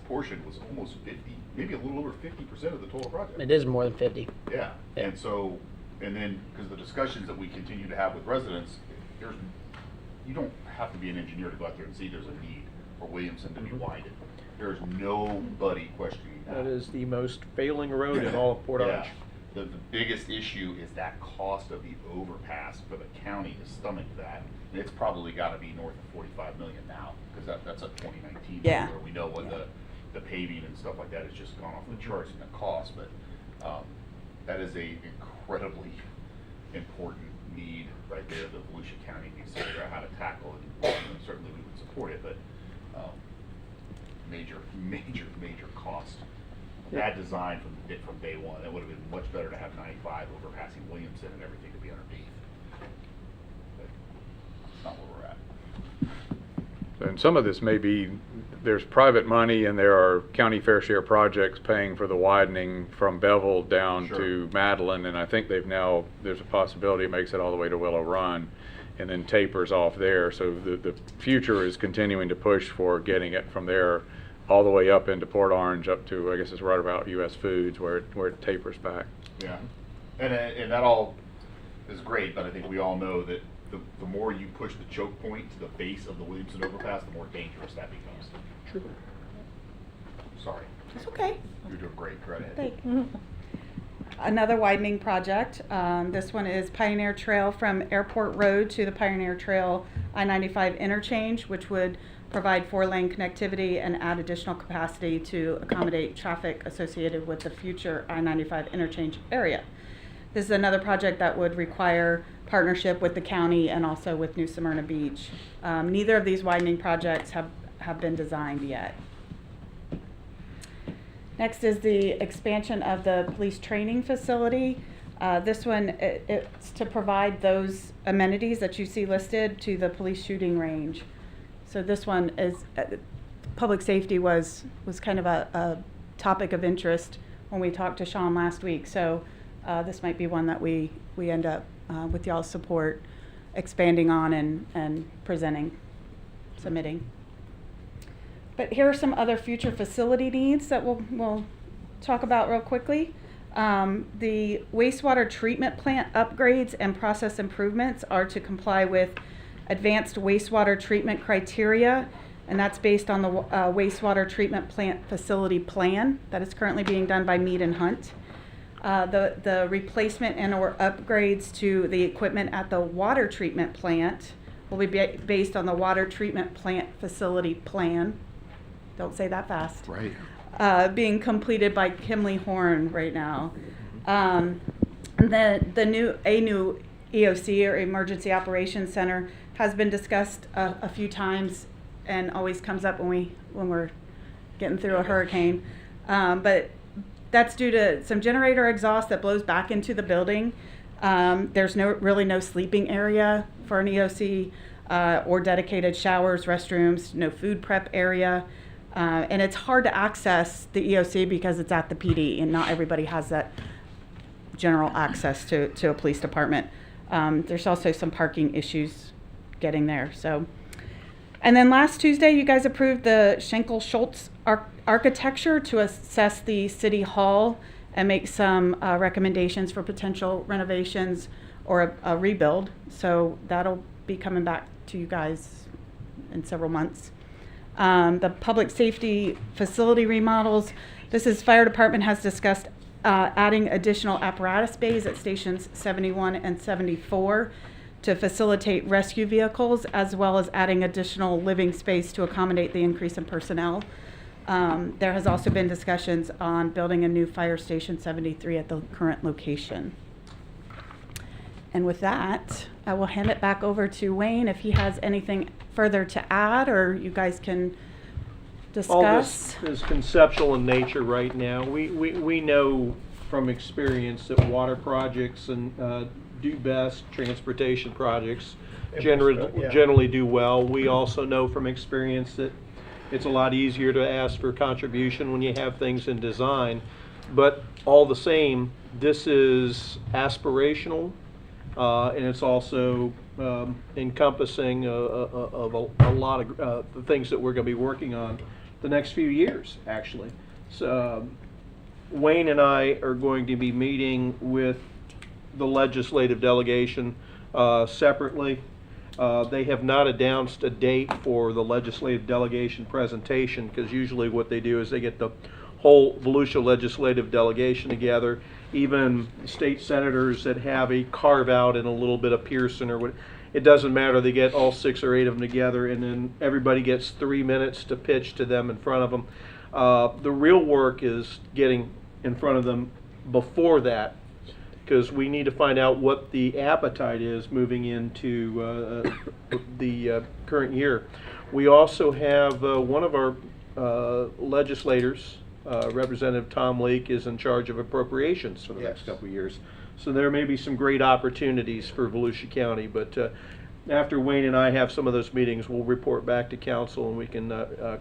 portion was almost 50, maybe a little over 50% of the total project. It is more than 50. Yeah, and so, and then, because the discussions that we continue to have with residents, you don't have to be an engineer to go out there and see there's a need for Williamson to be widened. There's nobody questioning that. That is the most failing road in all of Port Orange. Yeah. The biggest issue is that cost of the overpass for the county to stomach that. And it's probably got to be north of 45 million now, because that's a 2019 Yeah. where we know what the paving and stuff like that has just gone off the charts in the cost. But that is a incredibly important need right there that Volusia County needs to figure out how to tackle it. And certainly we would support it, but major cost. Bad design from day one. It would have been much better to have 95 overpassing Williamson and everything to be underneath. But that's not where we're at. And some of this may be, there's private money and there are county fair share projects paying for the widening from Bevel down to Madeline, and I think there's a possibility it makes it all the way to Willow Run and then tapers off there. So the future is continuing to push for getting it from there all the way up into Port Orange up to, I guess it's right about US Foods where it tapers back. Yeah, and that all is great, but I think we all know that the more you push the choke point to the base of the Williamson overpass, the more dangerous that becomes. True. Sorry. It's okay. You're doing great. Go ahead. Thank you. Another widening project. This one is Pioneer Trail from Airport Road to the Pioneer Trail I-95 interchange, which would provide 4-lane connectivity and add additional capacity to accommodate traffic associated with the future I-95 interchange area. This is another project that would require partnership with the county and also with New Smyrna Beach. Neither of these widening projects have been designed yet. Next is the expansion of the police training facility. This one, it's to provide those amenities that you see listed to the police shooting range. So this one is, public safety was kind of a topic of interest when we talked to Sean last week. So this might be one that we end up, with y'all's support, expanding on and submitting. But here are some other future facility needs that we'll talk about real quickly. The wastewater treatment plant upgrades and process improvements are to comply with advanced wastewater treatment criteria, and that's based on the wastewater treatment plant facility plan that is currently being done by Mead and Hunt. The replacement and or upgrades to the equipment at the water treatment plant will be based on the water treatment plant facility plan. Don't say that fast. Right. Being completed by Kimley Horn right now. The new EOC, or Emergency Operations Center, has been discussed a few times and always comes up when we're getting through a hurricane. But That's due to some generator exhaust that blows back into the building. There's really no sleeping area for an EOC or dedicated showers, restrooms, no food prep area. And it's hard to access the EOC because it's at the PD and not everybody has that general access to a police department. There's also some parking issues getting there. So, and then last Tuesday, you guys approved the Schenkel Schultz architecture to assess the city hall and make some recommendations for potential renovations or a rebuild. So that'll be coming back to you guys in several months. The public safety facility remodels. This is fire department has discussed adding additional apparatus bays at stations 71 and 74 to facilitate rescue vehicles, as well as adding additional living space to accommodate the increase in personnel. There has also been discussions on building a new fire station 73 at the current location. And with that, I will hand it back over to Wayne if he has anything further to add, or you guys can discuss. All this is conceptual in nature right now. We know from experience that water projects and do best, transportation projects generally do well. We also know from experience that it's a lot easier to ask for contribution when you have things in design. But all the same, this is aspirational, and it's also encompassing of a lot of the things that we're going to be working on the next few years, actually. So Wayne and I are going to be meeting with the legislative delegation separately. They have not announced a date for the legislative delegation presentation, because usually what they do is they get the whole Volusia legislative delegation together, even state senators that have a carve out and a little bit of Pearson or what. It doesn't matter. They get all 6 or 8 of them together, and then everybody gets 3 minutes to pitch to them in front of them. The real work is getting in front of them before that, because we need to find out what the appetite is moving into the current year. We also have one of our legislators, Representative Tom Leake, is in charge of appropriations for the next couple of years. So there may be some great opportunities for Volusia County, but after Wayne and I have some of those meetings, we'll report back to council and we can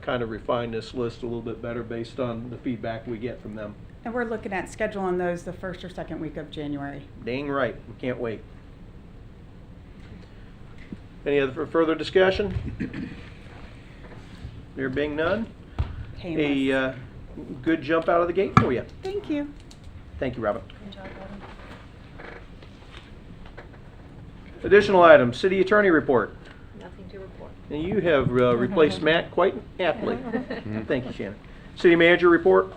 kind of refine this list a little bit better based on the feedback we get from them. And we're looking at scheduling those the first or second week of January. Dang right, we can't wait. Any other further discussion? There being none, a good jump out of the gate for you. Thank you. Thank you, Robin. Additional items, city attorney report. Nothing to report. And you have replaced Matt quite aptly. Thank you, Shannon. City manager report.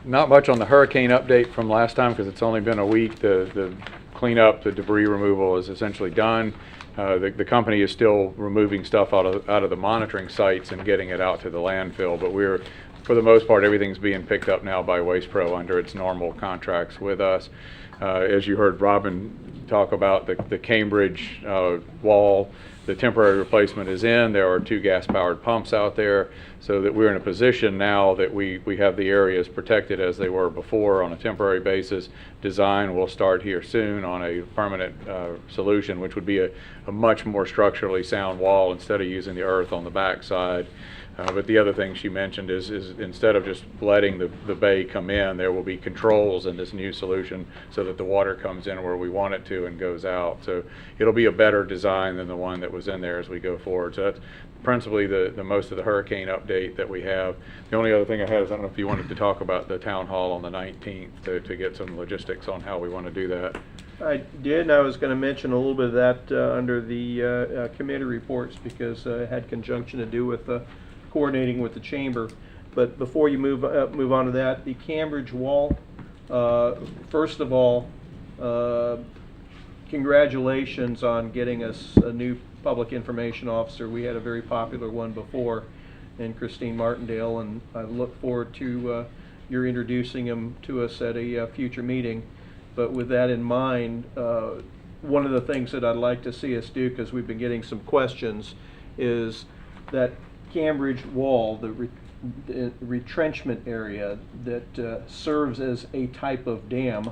Not much on the hurricane update from last time because it's only been a week. The cleanup, the debris removal is essentially done. The company is still removing stuff out of the monitoring sites and getting it out to the landfill, but for the most part, everything's being picked up now by Waste Pro under its normal contracts with us. As you heard Robin talk about, the Cambridge wall, the temporary replacement is in. There are 2 gas-powered pumps out there, so that we're in a position now that we have the areas protected as they were before on a temporary basis. Design will start here soon on a permanent solution, which would be a much more structurally sound wall instead of using the earth on the backside. But the other thing she mentioned is instead of just letting the bay come in, there will be controls in this new solution so that the water comes in where we want it to and goes out. So it'll be a better design than the one that was in there as we go forward. So that's principally the most of the hurricane update that we have. The only other thing I had is I don't know if you wanted to talk about the town hall on the 19th to get some logistics on how we want to do that. I did, and I was going to mention a little bit of that under the committee reports, because it had conjunction to do with coordinating with the chamber. But before you move on to that, the Cambridge wall, first of all, congratulations on getting us a new public information officer. We had a very popular one before in Christine Martindale, and I look forward to your introducing him to us at a future meeting. But with that in mind, one of the things that I'd like to see us do, because we've been getting some questions, is that Cambridge wall, retrenchment area that serves as a type of dam.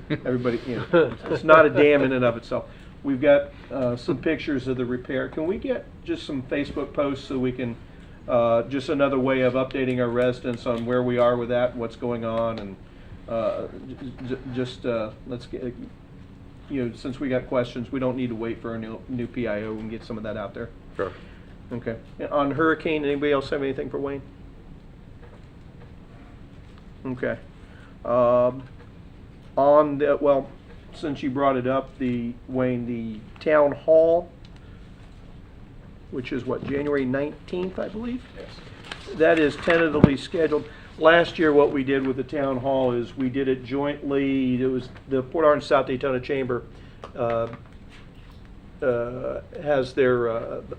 Everybody, it's not a dam in and of itself. We've got some pictures of the repair. Can we get just some Facebook posts so we can, just another way of updating our residents on where we are with that, and what's going on, and let's get, since we got questions, we don't need to wait for our new PIO. We can get some of that out there. Sure. Okay. And on hurricane, anybody else have anything for Wayne? Okay. Since you brought it up, Wayne, the town hall, which is what, January 19th, I believe? Yes. That is tentatively scheduled. Last year, what we did with the town hall is we did it jointly. It was the Port Orange South Daytona Chamber has their,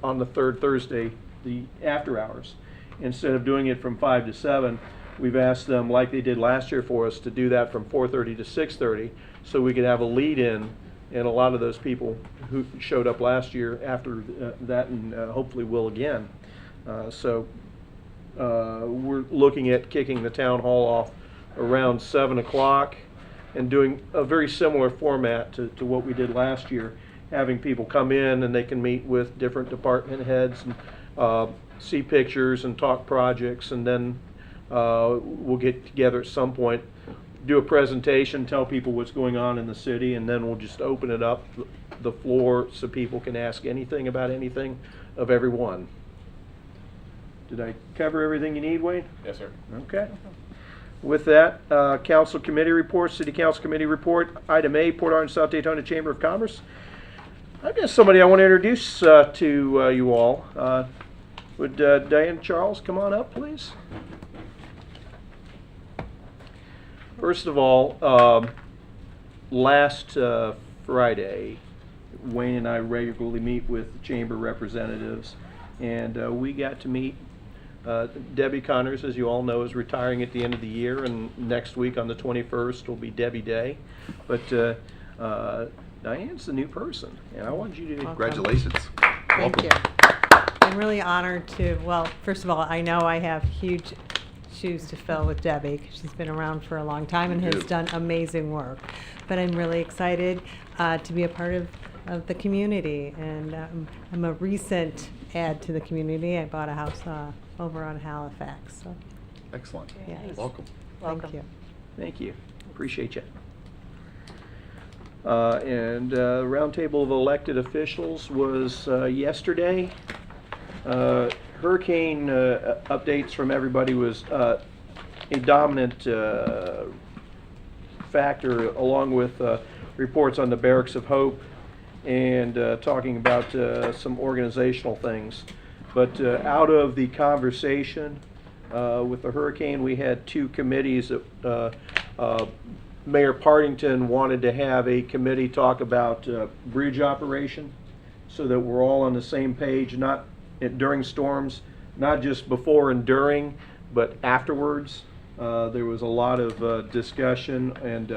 on the third Thursday, the after hours. Instead of doing it from 5 to 7, we've asked them, like they did last year for us, to do that from 4:30 to 6:30, so we could have a lead-in, and a lot of those people who showed up last year after that, and hopefully will again. We're looking at kicking the town hall off around 7 o'clock and doing a very similar format to what we did last year, having people come in and they can meet with different department heads and see pictures and talk projects, and then we'll get together at some point, do a presentation, tell people what's going on in the city, and then we'll just open it up, the floor, so people can ask anything about anything of everyone. Did I cover everything you need, Wayne? Yes, sir. Okay. With that, council committee reports, city council committee report, item A, Port Orange South Daytona Chamber of Commerce. I've got somebody I want to introduce to you all. Would Diane Charles come on up, please? First of all, last Friday, Wayne and I regularly meet with the chamber representatives, and we got to meet Debbie Connors, as you all know, is retiring at the end of the year, and next week on the 21st will be Debbie Day. But Diane's the new person, and I want you to... Congratulations. Thank you. I'm really honored to, well, first of all, I know I have huge shoes to fill with Debbie, because she's been around for a long time and has done amazing work. But I'm really excited to be a part of the community, and I'm a recent add to the community. I bought a house over on Halifax. So. Excellent. Yes. Welcome. Thank you. Thank you. Appreciate you. And roundtable of elected officials was yesterday. Hurricane updates from everybody was a dominant factor, along with reports on the Barracks of Hope and talking about some organizational things. But out of the conversation with the hurricane, we had two committees that Mayor Partington wanted to have a committee talk about bridge operation, so that we're all on the same page, not during storms, not just before and during, but afterwards. There was a lot of discussion, and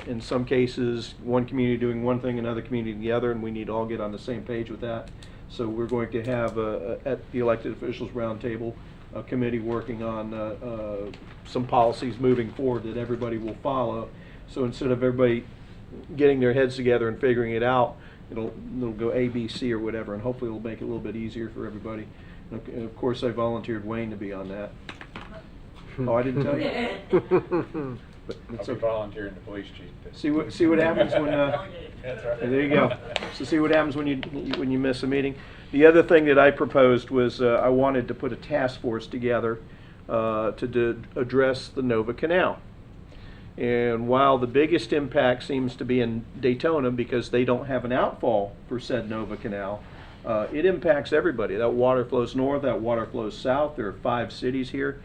in some cases, one community doing one thing, another community the other, and we need to all get on the same page with that. So we're going to have, at the elected officials roundtable, a committee working on some policies moving forward that everybody will follow. So instead of everybody getting their heads together and figuring it out, it'll go A, B, C, or whatever, and hopefully it'll make it a little bit easier for everybody. And of course, I volunteered Wayne to be on that. Oh, I didn't tell you? But I'll be volunteering the police chief. See what happens when That's right. there you go. So see what happens when you miss a meeting. The other thing that I proposed was I wanted to put a task force together to address the Nova Canal. And while the biggest impact seems to be in Daytona, because they don't have an outfall for said Nova Canal, it impacts everybody. That water flows north, that water flows south. There are 5 cities here.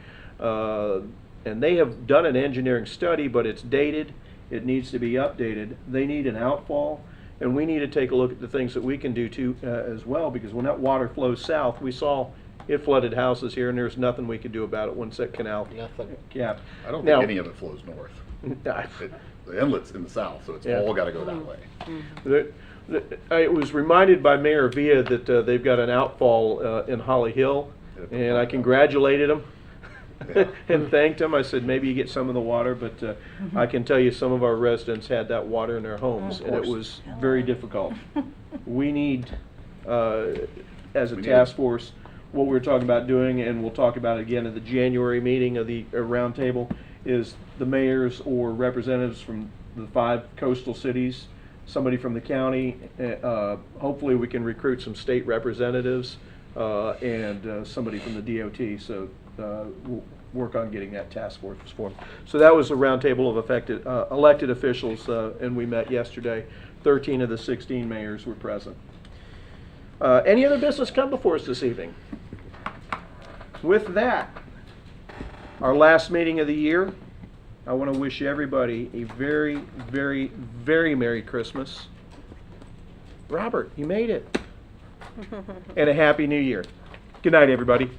And they have done an engineering study, but it's dated. It needs to be updated. They need an outfall, and we need to take a look at the things that we can do too as well, because when that water flows south, we saw it flooded houses here, and there's nothing we could do about it once that canal capped. I don't think any of it flows north. The inlet's in the south, so it's all got to go that way. I was reminded by Mayor Villa that they've got an outfall in Holly Hill, And I congratulated them and thanked them. I said, maybe you get some of the water, but I can tell you some of our residents had that water in their homes, and it was very difficult. We need, as a task force, what we're talking about doing, and we'll talk about it again at the January meeting of the roundtable, is the mayors or representatives from the 5 coastal cities, somebody from the county. Hopefully we can recruit some state representatives and somebody from the DOT. So we'll work on getting that task force formed. So that was a roundtable of elected officials, and we met yesterday. 13 of the 16 mayors were present. Any other business come before us this evening? With that, our last meeting of the year, I want to wish everybody a very, very, very Merry Christmas. Robert, you made it. And a Happy New Year. Good night, everybody.